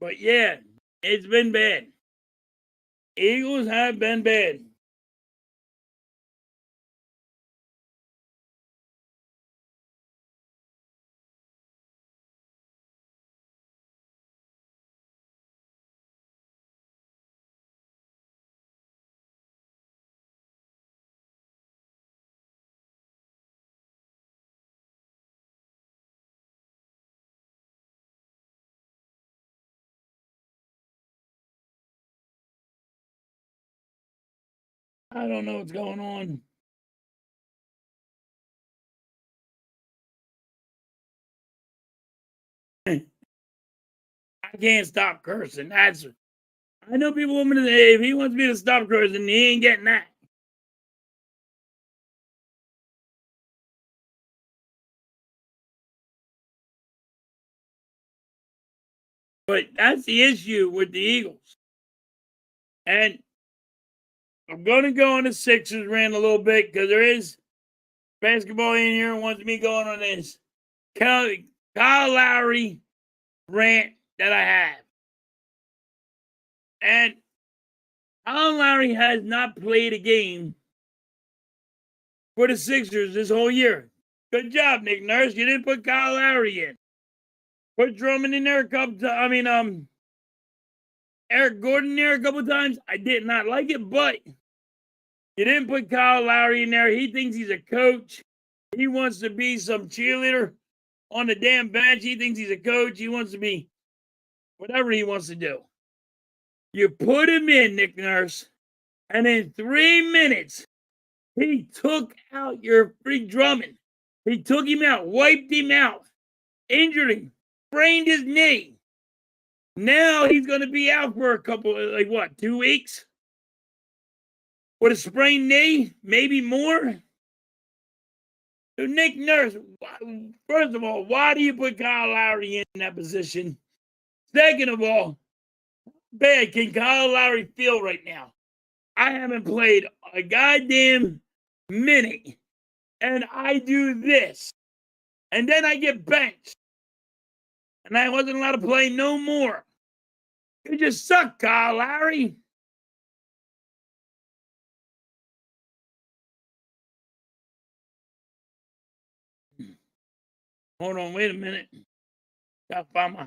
But yeah, it's been bad. Eagles have been bad. I don't know what's going on. I can't stop cursing. I know people want me to say, if he wants me to stop cursing, he ain't getting that. But that's the issue with the Eagles. And I'm going to go on the Sixers rant a little bit because there is basketball in here and wants me going on this Kyle Lowry rant that I have. And Kyle Lowry has not played a game for the Sixers this whole year. Good job, Nick Nurse. You didn't put Kyle Lowry in. Put Drummond in there a couple times. Eric Gordon there a couple times. I did not like it, but You didn't put Kyle Lowry in there. He thinks he's a coach. He wants to be some cheerleader on the damn bench. He thinks he's a coach. He wants to be whatever he wants to do. You put him in, Nick Nurse, and in 3 minutes, he took out your free Drummond. He took him out, wiped him out, injured him, sprained his knee. Now he's going to be out for a couple, 2 weeks? With a sprained knee? Maybe more? So Nick Nurse, first of all, why do you put Kyle Lowry in that position? Second of all, bad can Kyle Lowry feel right now? I haven't played a goddamn minute, and I do this, and then I get benched, and I wasn't allowed to play no more. You just suck, Kyle Lowry. Hold on, wait a minute. Gotta find my.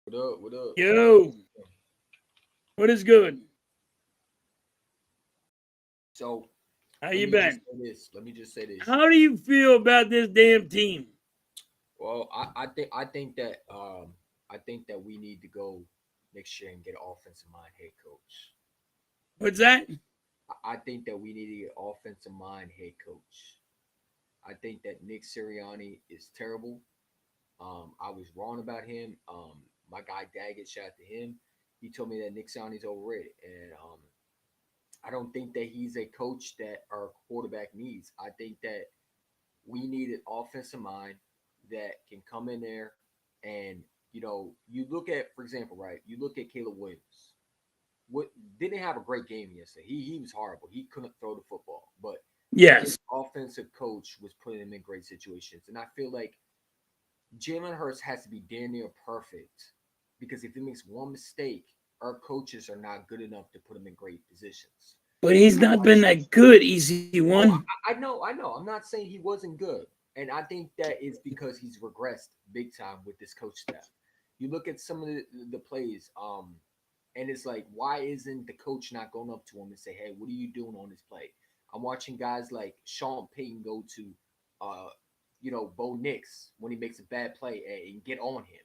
What up? What up? Yo. What is good? So, how you been? Let me just say this. How do you feel about this damn team? Well, I think that we need to go next year and get an offensive mind head coach. What's that? I think that we need to get offensive mind head coach. I think that Nick Sirianni is terrible. I was wrong about him. My guy Daggett, shout out to him. He told me that Nick Sirianni's overrated, and I don't think that he's a coach that our quarterback needs. I think that we need an offensive mind that can come in there and, you look at, for example, right? You look at Caleb Williams. What didn't have a great game yesterday. He was horrible. He couldn't throw the football, but yes, his offensive coach was putting him in great situations. And I feel like Jalen Hurts has to be damn near perfect, because if he makes one mistake, our coaches are not good enough to put him in great positions. But he's not been that good, easy one. Oh, I know. I'm not saying he wasn't good. And I think that is because he's regressed big time with this coach staff. You look at some of the plays, and it's like, why isn't the coach not going up to him and say, hey, what are you doing on this play? I'm watching guys like Sean Payton go to, Bo Nix when he makes a bad play and get on him.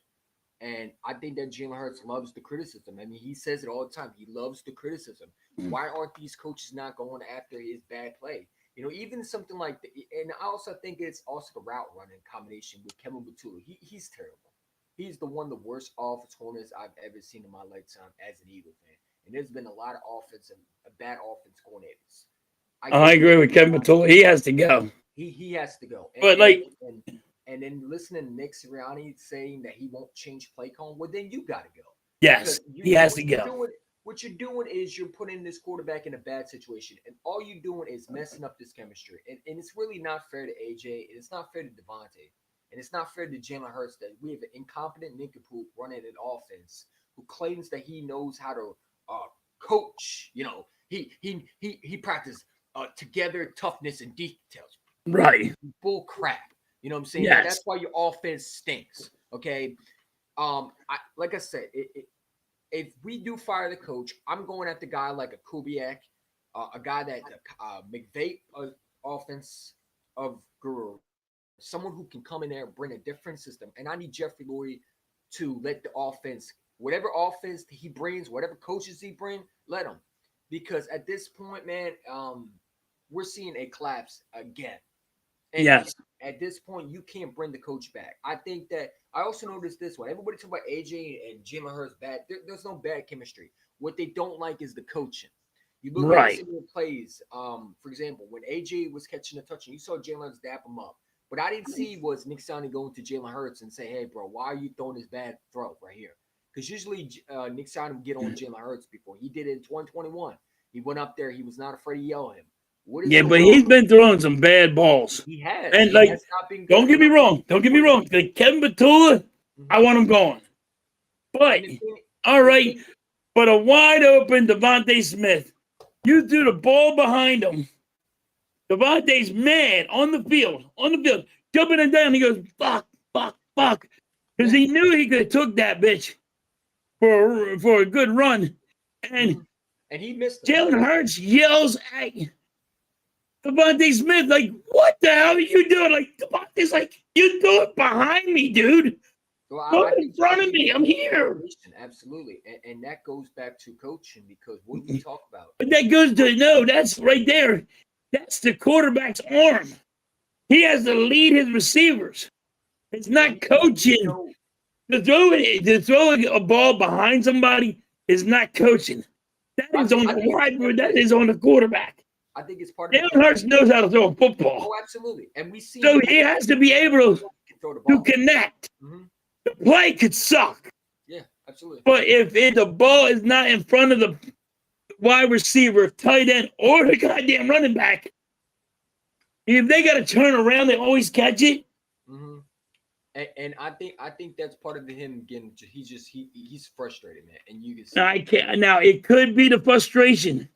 And I think that Jalen Hurts loves the criticism. I mean, he says it all the time. He loves the criticism. Why aren't these coaches not going after his bad play? Even something like that. And I also think it's also the route running combination with Kevin Batula. He's terrible. He's the one of the worst offense corners I've ever seen in my lifetime as an Eagle fan. And there's been a lot of bad offense coordinators. I agree with Kevin Batula. He has to go. He has to go. And then listening to Nick Sirianni saying that he won't change play call, well, then you got to go. Yes, he has to go. What you're doing is you're putting this quarterback in a bad situation, and all you're doing is messing up this chemistry. And it's really not fair to AJ, and it's not fair to Devontae, and it's not fair to Jalen Hurts that we have an incompetent nincompoop running an offense who claims that he knows how to coach. He practiced together toughness and details. Right. Bull crap. You know what I'm saying? Yes. That's why your offense stinks. Okay. Like I said, if we do fire the coach, I'm going at the guy like a Kubiak, a guy that McVay offense of guru, someone who can come in there and bring a different system. And I need Jeffrey Lurie to let the offense, whatever offense he brings, whatever coaches he brings, let him. Because at this point, man, we're seeing a collapse again. And yes. At this point, you can't bring the coach back. I think that I also noticed this one. Everybody talk about AJ and Jalen Hurts bad. There's no bad chemistry. What they don't like is the coaching. You look at some of the plays. For example, when AJ was catching a touch, and you saw Jalen Hurts dap him up. What I didn't see was Nick Sirianni going to Jalen Hurts and say, "Hey, bro, why are you throwing this bad throw right here?" Because usually Nick Sirianni would get on Jalen Hurts before. He did it in 2021. He went up there. He was not afraid to yell at him. But he's been throwing some bad balls. He has. And he has not been good. Don't get me wrong. Like Kevin Batula, I want him going. But all right, but a wide open Devontae Smith, you threw the ball behind him. Devontae's mad on the field, jumping and down. He goes, fuck, because he knew he could have took that bitch for a good run. And and he missed them. Jalen Hurts yells at Devontae Smith, like, what the hell are you doing? Like, Devontae's like, you do it behind me, dude. Well, Go I in think front of me. I'm here. absolutely, and that goes back to coaching because what we talk about. But that goes to, no, that's right there. That's the quarterback's arm. He has to lead his receivers. It's not coaching. To throw a ball behind somebody is not coaching. That is on the wide. That is on the quarterback. I think it's part of Jalen Hurts knows how to throw a football. Oh, absolutely. And we see. So he has to be able to connect. Mm-hmm. The play could suck. Yeah, absolutely. But if the ball is not in front of the wide receiver, tight end, or the goddamn running back, if they got to turn around, they always catch it. Mm-hmm. And I think that's part of him getting. He's frustrated, man. And you can see. I can't. Now it could be the frustration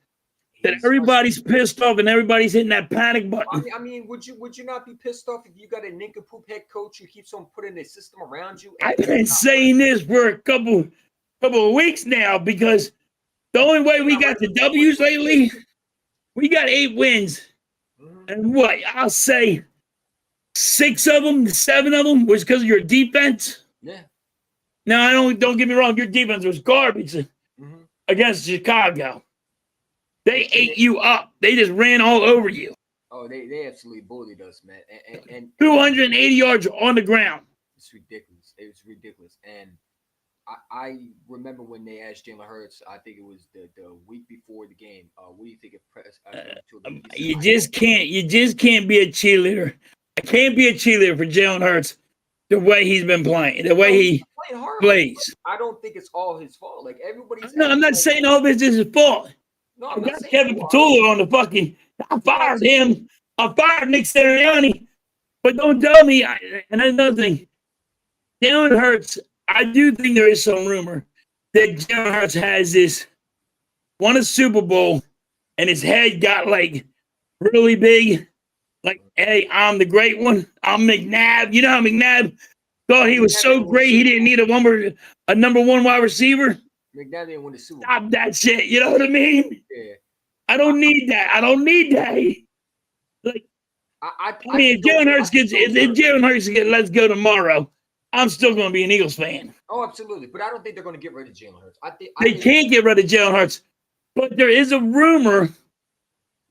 that everybody's pissed off and everybody's hitting that panic button. I mean, would you not be pissed off if you got a nincompoop head coach who keeps on putting a system around you? I've been saying this for a couple of weeks now because the only way we got the W's lately, we got 8 wins, and what I'll say, 6 of them, 7 of them was because of your defense. Yeah. Now don't get me wrong, your defense was garbage against Chicago. They ate you up. They just ran all over you. Oh, they absolutely bullied us, man. And 280 yards on the ground. It's ridiculous. It was ridiculous. And I remember when they asked Jalen Hurts, I think it was the week before the game. What do you think of press? You just can't be a cheerleader. I can't be a cheerleader for Jalen Hurts the way he's been playing, the way he plays. I don't think it's all his fault. Like everybody's. No, I'm not saying all this is his fault. No, I got Kevin Petula on the fucking. I fired him. I fired Nick Sirianni. But don't tell me. And another thing, Jalen Hurts. I do think there is some rumor that Jalen Hurts has won a Super Bowl, and his head got like really big. Like, hey, I'm the great one. I'm McNabb. You know how McNabb thought he was so great he didn't need a number 1 wide receiver. McNabb didn't win the Super Bowl. Stop that shit. You know what I mean? Yeah. I don't need that. I don't need that. Like, I mean, if Jalen Hurts gets let's go tomorrow, I'm still going to be an Eagles fan. Oh, absolutely. But I don't think they're going to get rid of Jalen Hurts. They can't get rid of Jalen Hurts. But there is a rumor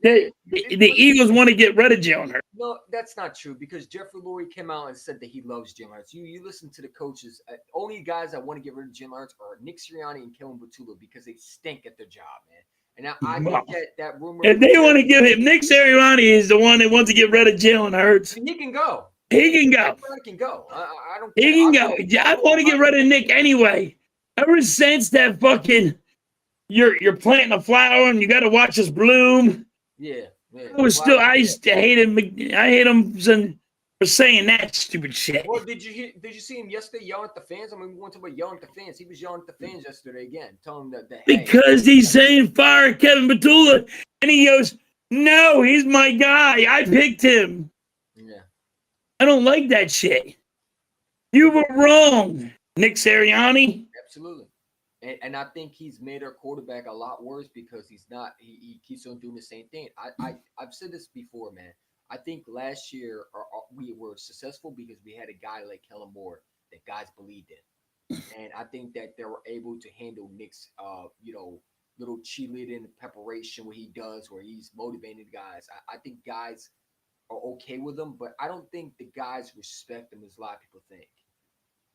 that the Eagles want to get rid of Jalen Hurts. No, that's not true because Jeffrey Lurie came out and said that he loves Jalen Hurts. You listen to the coaches. Only guys that want to get rid of Jalen Hurts are Nick Sirianni and Kevin Petula because they stink at their job, man. And I think that rumor. If they want to give him, Nick Sirianni is the one that wants to get rid of Jalen Hurts. He can go. He can go. He can go. I don't. He can go. I want to get rid of Nick anyway. Ever since that fucking, you're planting a flower and you got to watch us bloom. Yeah. I used to hate him. I hate him for saying that stupid shit. Well, did you see him yesterday yelling at the fans? I mean, we want to talk about yelling at the fans. He was yelling at the fans yesterday again, telling them that because he's saying fire Kevin Petula, and he goes, "No, he's my guy. I picked him." Yeah. I don't like that shit. You were wrong, Nick Sirianni. Absolutely. And I think he's made our quarterback a lot worse because he's not. He keeps on doing the same thing. I've said this before, man. I think last year we were successful because we had a guy like Kellen Moore that guys believed in, and I think that they were able to handle Nick's, little cheerleading preparation, what he does, where he's motivating guys. I think guys are okay with him, but I don't think the guys respect him as a lot of people think.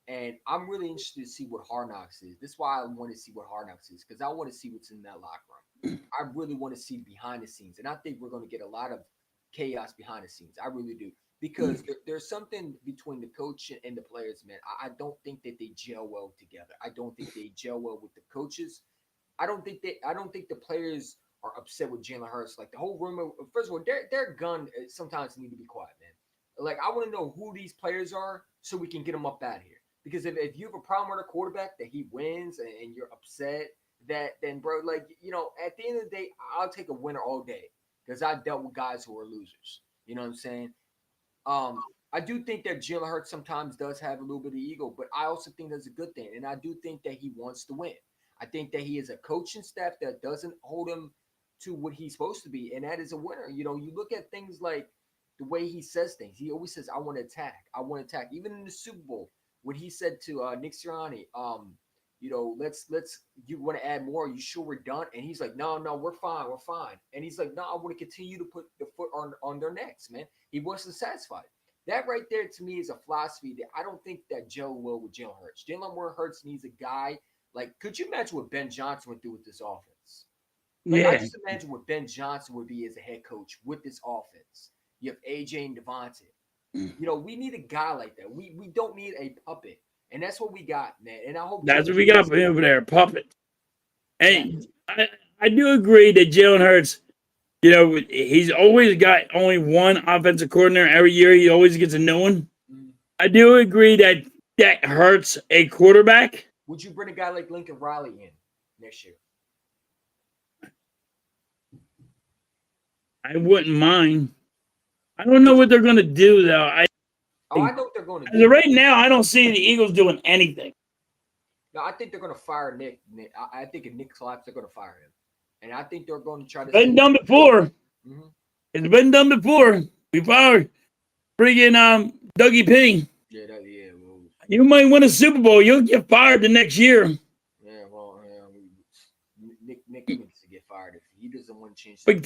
And I'm really interested to see what Hard Knocks is. This is why I want to see what Hard Knocks is, because I want to see what's in that locker room. I really want to see behind the scenes. And I think we're going to get a lot of chaos behind the scenes. I really do. Because there's something between the coach and the players, man. I don't think that they gel well together. I don't think they gel well with the coaches. I don't think the players are upset with Jalen Hurts. Like the whole room. First of all, their gun sometimes need to be quiet, man. Like I want to know who these players are so we can get them up out of here. Because if you have a problem with a quarterback that he wins and you're upset, then bro, like at the end of the day, I'll take a winner all day because I dealt with guys who are losers. You know what I'm saying? I do think that Jalen Hurts sometimes does have a little bit of ego, but I also think that's a good thing, and I do think that he wants to win. I think that he is a coaching staff that doesn't hold him to what he's supposed to be, and that is a winner. You know, you look at things like the way he says things. He always says, "I want to attack. I want to attack." Even in the Super Bowl, when he said to Nick Sirianni, you know, let's you want to add more? You sure we're done? And he's like, no, we're fine, we're fine. And he's like, no, I want to continue to put the foot on their necks, man. He wasn't satisfied. That right there to me is a philosophy that I don't think that Joe will with Jalen Hurts. Jalen Hurts needs a guy like, could you imagine what Ben Johnson would do with this offense? Like, I just imagine what Ben Johnson would be as a head coach with this offense. You have AJ and Devontae. You know, we need a guy like that. We don't need a puppet. And that's what we got, man. And I hope that's what we got over there, puppet. And I do agree that Jalen Hurts, you know, he's always got only one offensive coordinator every year. He always gets a new one. I do agree that hurts a quarterback. Would you bring a guy like Lincoln Riley in next year? I wouldn't mind. I don't know what they're going to do, though. I know what they're going to do. Right now, I don't see the Eagles doing anything. No, I think they're going to fire Nick. I think if Nick collapses, they're going to fire him. And I think they're going to try to... Been done before. Mm-hmm. It's been done before. We fired freaking Dougie P. Yeah, well, you might win a Super Bowl. You'll get fired the next year. Yeah, well, Nick needs to get fired if he doesn't want to change. But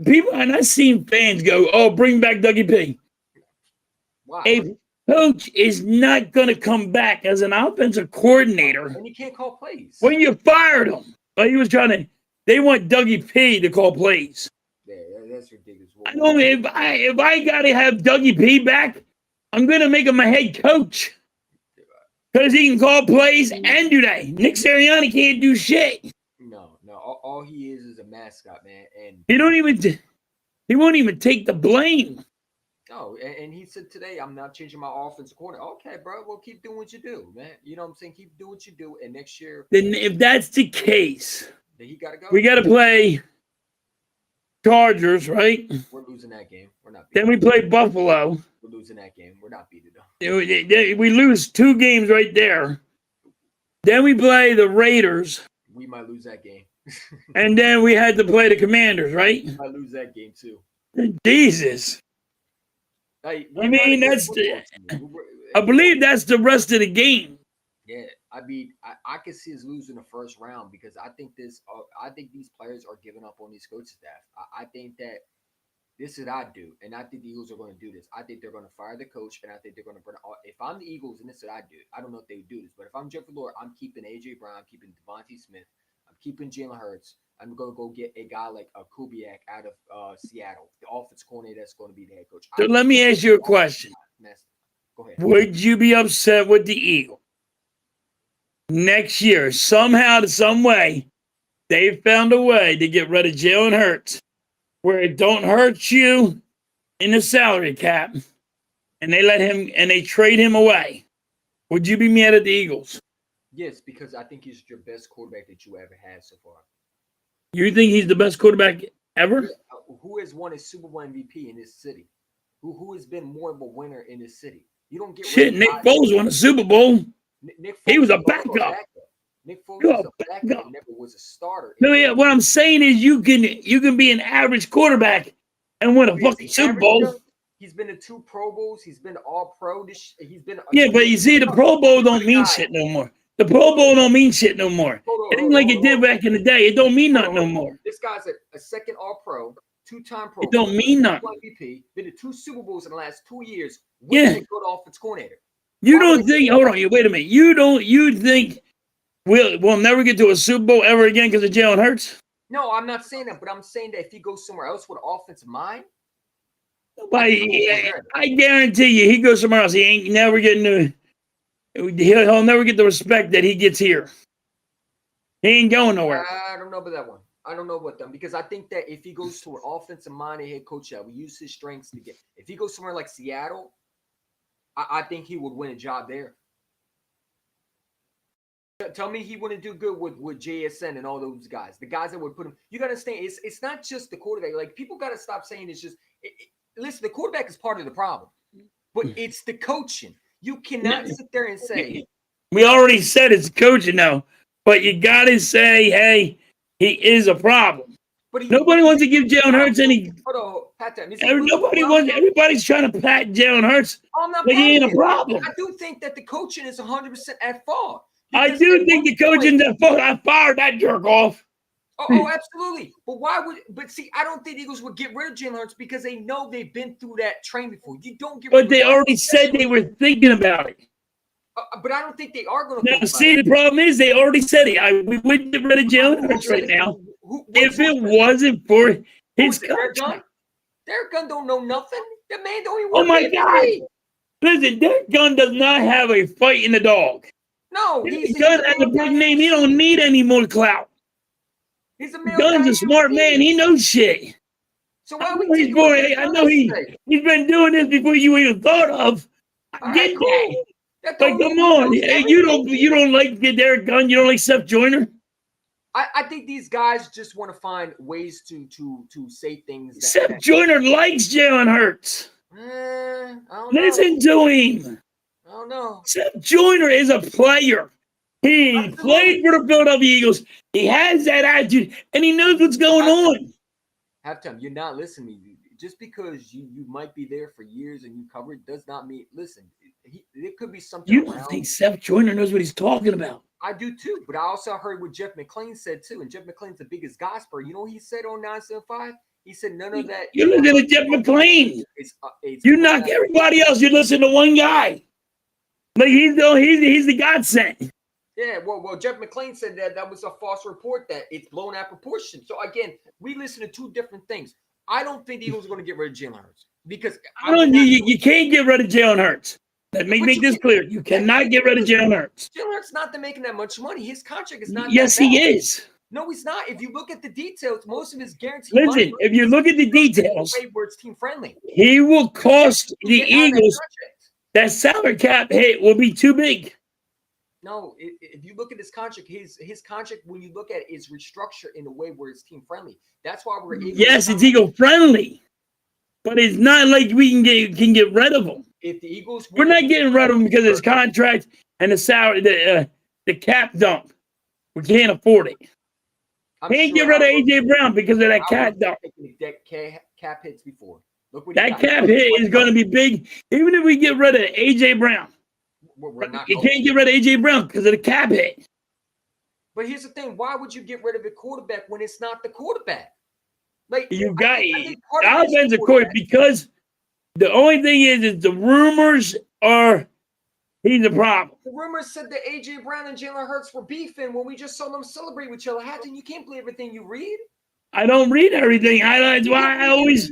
people, and I've seen fans go, "Oh, bring back Dougie P." Why? A coach is not going to come back as an offensive coordinator. And he can't call plays. When you fired him, but he was trying to. They want Dougie P to call plays. Yeah, that's ridiculous. I don't. If I got to have Dougie P back, I'm going to make him a head coach because he can call plays and do that. Nick Sirianni can't do shit. No. All he is a mascot, man, and he won't even take the blame. No, and he said today, I'm not changing my offensive coordinator. Okay, bro, well, keep doing what you do, man. You know what I'm saying? Keep doing what you do, and next year... Then if that's the case, then he got to go. We got to play Chargers, right? We're losing that game. We're not beating them. Then we play Buffalo. We're losing that game. We're not beating them. We lose 2 games right there. Then we play the Raiders. We might lose that game. And then we had to play the Commanders, right? We might lose that game, too. Jesus. I mean, that's I believe that's the rest of the game. Yeah, I mean, I can see us losing the first round because I think these players are giving up on these coaching staff. I think that this is what I do, and I think the Eagles are going to do this. I think they're going to fire the coach, and I think they're going to bring. If I'm the Eagles, and this is what I do, I don't know if they would do this, but if I'm Jeffrey Lurie, I'm keeping AJ Brown, I'm keeping Devontae Smith, I'm keeping Jalen Hurts. I'm going to go get a guy like Kubiak out of Seattle, the offense coordinator that's going to be the head coach. So let me ask you a question. Go ahead. Would you be upset with the Eagles next year? Somehow, some way, they found a way to get rid of Jalen Hurts where it don't hurt you in the salary cap, and they let him and they trade him away. Would you be mad at the Eagles? Yes, because I think he's your best quarterback that you ever had so far. You think he's the best quarterback ever? Who has won a Super Bowl MVP in this city? Who has been more of a winner in this city? You don't get shit. Nick Foles won a Super Bowl. Nick Foles he was a backup. Nick Foles was a backup. Never was a starter. No, yeah. What I'm saying is, you can be an average quarterback and win a fucking Super Bowl. He's been to 2 Pro Bowls. He's been All Pro. But you see, the Pro Bowl don't mean shit no more. The Pro Bowl don't mean shit no more. It ain't like it did back in the day. It don't mean nothing no more. This guy's a second All-Pro, 2-time Pro. It don't mean nothing. MVP, been to 2 Super Bowls in the last 2 years. Yeah. Good offense coordinator. You don't think? Hold on, wait a minute. You think we'll never get to a Super Bowl ever again because of Jalen Hurts? No, I'm not saying that, but I'm saying that if he goes somewhere else with an offensive mind. I guarantee you, he goes somewhere else. He ain't never getting to. He'll never get the respect that he gets here. He ain't going nowhere. I don't know about that one. I don't know about them because I think that if he goes to an offensive-minded head coach that will use his strengths to get. If he goes somewhere like Seattle, I think he would win a job there. Tell me he wouldn't do good with JSN and all those guys. The guys that would put him. You got to understand, it's not just the quarterback. Like, people got to stop saying it's just. Listen, the quarterback is part of the problem, but it's the coaching. You cannot sit there and say We already said it's coaching now, but you got to say, hey, he is a problem. But Nobody wants to give Jalen Hurts any. Hold on, pat that. Nobody wants. Everybody's trying to pat Jalen Hurts. I'm not like he ain't a patting it. problem. I do think that the coaching is 100% at fault. I do think the coaching that I fired that jerk off. Oh, absolutely. But why would? But see, I don't think the Eagles would get rid of Jalen Hurts because they know they've been through that train before. You don't get. But they already said they were thinking about it. But I don't think they are going to. Now, see, the problem is they already said it. We wouldn't get rid of Jalen Hurts right now if it wasn't for his contract. Derek Gunn don't know nothing. The man don't even. Oh my God! Listen, Derek Gunn does not have a fight in the dog. No, Derek Gunn has a big name. He don't need any more clout. He's a male. Gunn's a smart man. He knows shit. So why we take away? I know he's been doing this before you even thought of. Get that. But come on, you don't like Derek Gunn. You don't like Seth Joyner. I think these guys just want to find ways to say things. Seth Joyner likes Jalen Hurts. I don't Listen to him. I don't know. Seth Joyner is a player. He played for the Philadelphia Eagles. He has that attitude, and he knows what's going on. Halftime, you're not listening to me. Just because you might be there for years and you cover it does not mean, listen, it could be something. You don't think Seth Joyner knows what he's talking about? I do too, but I also heard what Jeff McClain said too, and Jeff McClain's the biggest gospel. You know what he said on 975? He said none of that. You listen to Jeff McClain. You knock everybody else. You listen to one guy. Like he's the God sent. Yeah, well, Jeff McClain said that was a false report, that it's blown out of proportion. So again, we listen to two different things. I don't think the Eagles are going to get rid of Jalen Hurts because you can't get rid of Jalen Hurts. Let me make this clear. You cannot get rid of Jalen Hurts. Jalen Hurts not making that much money. His contract is not. Yes, he is. No, he's not. If you look at the details, most of his guaranteed money. If you look at the details, where it's team friendly, he will cost the Eagles. That salary cap hit will be too big. No, if you look at his contract, his contract, when you look at it, is restructured in a way where it's team friendly. That's why we're able. Yes, it's Eagle friendly, but it's not like we can get rid of him. If the Eagles, we're not getting rid of him because of his contract and the salary, the cap dump. We can't afford it. Can't get rid of AJ Brown because of that cap dump. That cap hits before. Look what that cap hit is going to be big, even if we get rid of AJ Brown. You can't get rid of AJ Brown because of the cap hit. But here's the thing: why would you get rid of a quarterback when it's not the quarterback? Like you got the offensive quarterback because the only thing is the rumors are he's a problem. The rumors said that AJ Brown and Jalen Hurts were beefing when we just saw them celebrate with each other. Hatton, you can't believe everything you read. I don't read everything. That's why I always.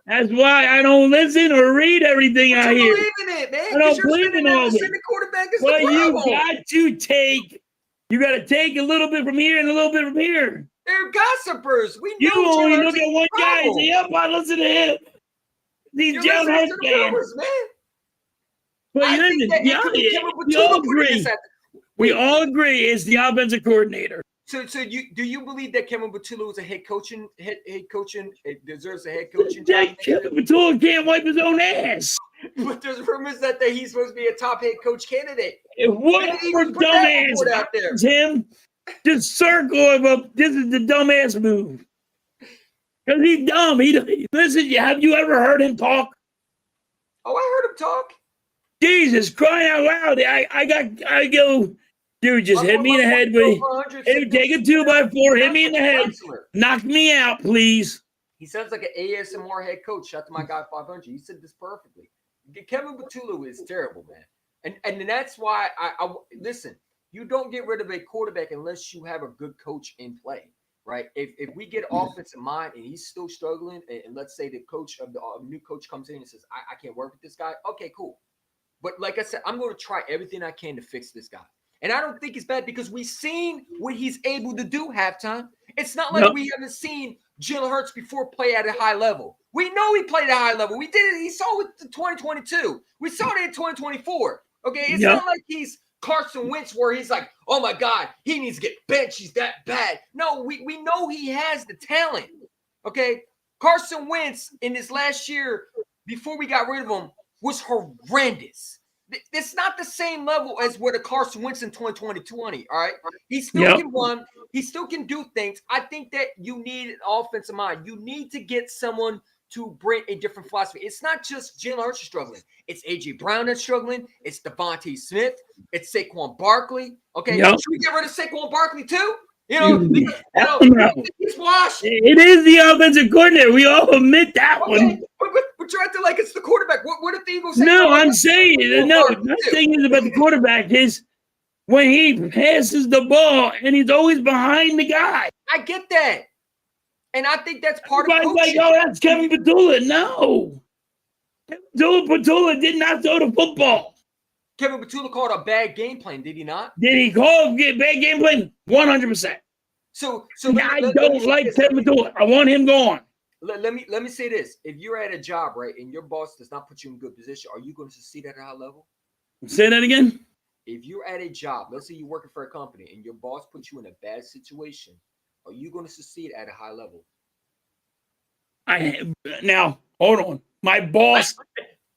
That's why I don't listen or read everything I hear. Believe in it, man. I don't believe in all of it. The quarterback is well, the problem. You got to take a little bit from here and a little bit from here. They're gossipers. We know you only look at one guy and say, "Yep, I listen to him." These Jalen Hurts fans, man. But we all agree. We all agree it's the offensive coordinator. So do you believe that Kevin Patullo is a head coaching deserves a head coaching job? Kevin Patullo can't wipe his own ass. But there's rumors that he's supposed to be a top head coach candidate. If whatever dumbass out there, Tim, just circle him up. This is the dumbass move. Because he's dumb. Listen, have you ever heard him talk? Oh, I heard him talk. Jesus, crying out loud. I go. Dude, just hit me in the head with it. Take a 2x4, hit me in the head. Knock me out, please. He sounds like an ASMR head coach. Shout to my guy 500. He said this perfectly. Kevin Patullo is terrible, man. And that's why I listen, you don't get rid of a quarterback unless you have a good coach in play, right? If we get offensive mind and he's still struggling, and let's say the coach of the new coach comes in and says, I can't work with this guy. Okay, cool. But like I said, I'm going to try everything I can to fix this guy. And I don't think it's bad because we've seen what he's able to do halftime. It's not like we haven't seen Jalen Hurts before play at a high level. We know he played at a high level. We did it. He saw it in 2022. We saw it in 2024. Okay, it's not like he's Carson Wentz where he's like, oh my God, he needs to get benched. He's that bad. No, we know he has the talent. Okay, Carson Wentz in his last year before we got rid of him was horrendous. It's not the same level as where the Carson Wentz in 2020. All right, he still can run. He still can do things. I think that you need an offensive mind. You need to get someone to bring a different philosophy. It's not just Jalen Hurts struggling. It's A.J. Brown that's struggling. It's Devontae Smith. It's Saquon Barkley. Okay, should we get rid of Saquon Barkley too? He's washed. It is the offensive coordinator. We all admit that one. But you're acting like it's the quarterback. What if the Eagles say? No, I'm saying my thing is about the quarterback is when he passes the ball and he's always behind the guy. I get that, and I think that's part of coaching. Like, oh, that's Kevin Petula. No, Kevin Petula did not throw the football. Kevin Petula called a bad game plan, did he not? Did he call a bad game plan? 100%. So I don't like Kevin Petula. I want him gone. Let me say this: if you're at a job, right, and your boss does not put you in a good position, are you going to succeed at a high level? Say that again. If you're at a job, let's say you're working for a company, and your boss puts you in a bad situation, are you going to succeed at a high level? Now hold on. My boss.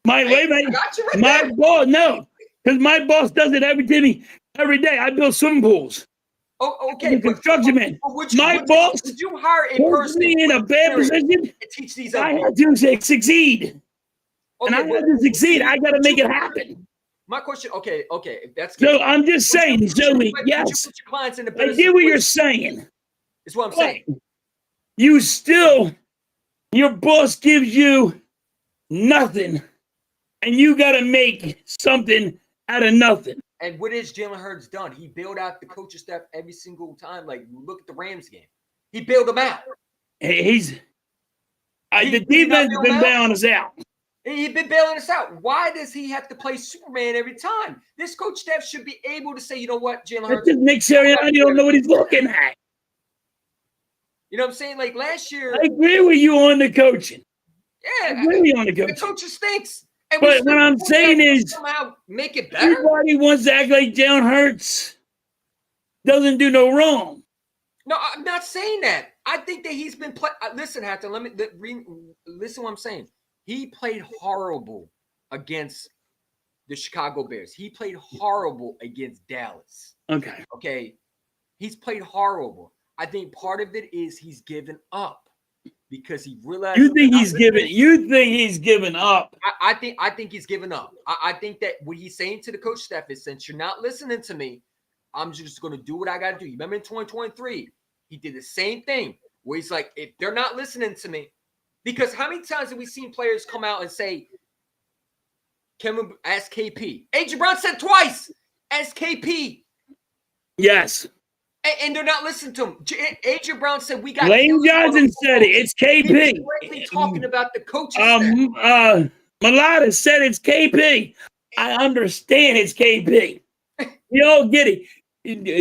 My boss. No, because my boss does it every day. I build swimming pools. Oh, okay. Construction man. My boss. Would you hire a person in a bad position to teach these other people? I had to succeed. Okay, and I had to succeed. I got to make it happen. My question. Okay. If that's so, I'm just saying, Joey. Yes, I get what you're saying. It's what I'm saying. You still, your boss gives you nothing, and you got to make something out of nothing. And what has Jalen Hurts done? He bailed out the coaching staff every single time. Like, look at the Rams game. He bailed them out. The defense has been bailing us out. He's been bailing us out. Why does he have to play Superman every time? This coach staff should be able to say, you know what, Jalen Hurts. Nick Sirianni, you don't know what he's looking at. You know what I'm saying? Like last year. I agree with you on the coaching. Yeah. I agree with you on the coaching. The coach stinks. And but what I'm saying is, somehow make it better. Everybody wants to act like Jalen Hurts doesn't do no wrong. No, I'm not saying that. I think that he's been playing. Listen, Hampton, listen what I'm saying. He played horrible against the Chicago Bears. He played horrible against Dallas. Okay. He's played horrible. I think part of it is he's given up. Because he realized you think he's given up. I think he's given up. I think that what he's saying to the coach staff is, since you're not listening to me, I'm just going to do what I got to do. You remember in 2023, he did the same thing where he's like, if they're not listening to me, because how many times have we seen players come out and say, ask KP. A.J. Brown said twice, ask KP. Yes. And they're not listening to him. A.J. Brown said, we got... Lane Johnson said it. It's KP. He's talking about the coaches. Malata said it's KP. I understand it's KP. You all get it.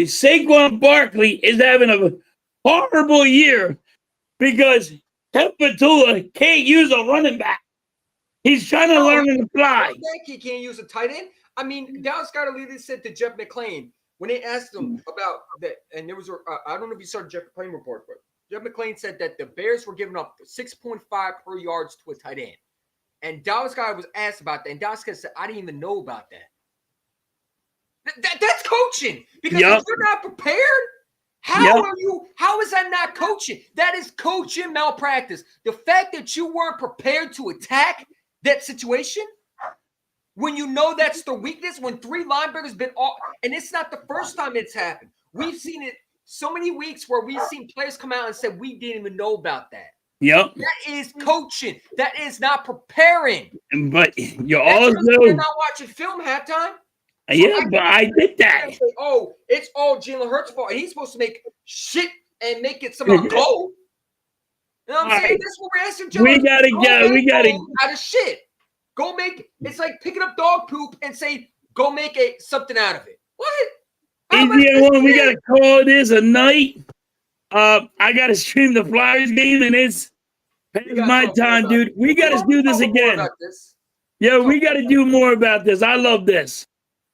Saquon Barkley is having a horrible year because Kevin Petula can't use a running back. He's trying to learn to fly. He can't use a tight end. I mean, Dallas Goddard said to Jeff McClain, when they asked him about that, and there was I don't know if you saw the Jeff McClain report, but Jeff McClain said that the Bears were giving up 6.5 per yards to a tight end. And Dallas Goddard was asked about that, and Dallas Goddard said, I didn't even know about that. That's coaching. Because if you're not prepared, how is that not coaching? That is coaching malpractice. The fact that you weren't prepared to attack that situation, when you know that's the weakness, when three linebackers been off, and it's not the first time it's happened. We've seen it so many weeks where we've seen players come out and say, we didn't even know about that. Yep. That is coaching. That is not preparing. But you're not watching film halftime. Yeah, but I did that. Say, it's all Jalen Hurts' fault. And he's supposed to make shit and make it somehow go. You know what I'm saying? That's what we're asking Jalen. We gotta out of shit. Go make it's like picking up dog poop and say, go make something out of it. What? We gotta call this a night. I gotta stream the Flyers game, and it's my time, dude. We gotta do this again. Yeah, we gotta do more about this. I love this.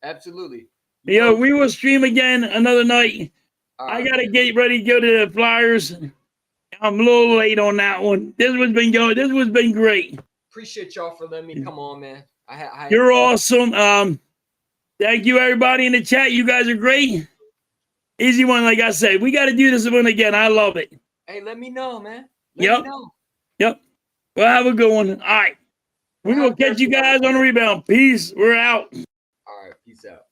Absolutely. Yeah, we will stream again another night. I gotta get ready to go to the Flyers. I'm a little late on that one. This has been great. Appreciate y'all for letting me come on, man. You're awesome. Thank you, everybody in the chat. You guys are great. Easy one, like I said. We got to do this one again. I love it. Hey, let me know, man. Let me know. Yep. Well, have a good one. All right. We will catch you guys on the rebound. Peace. We're out. All right. Peace out.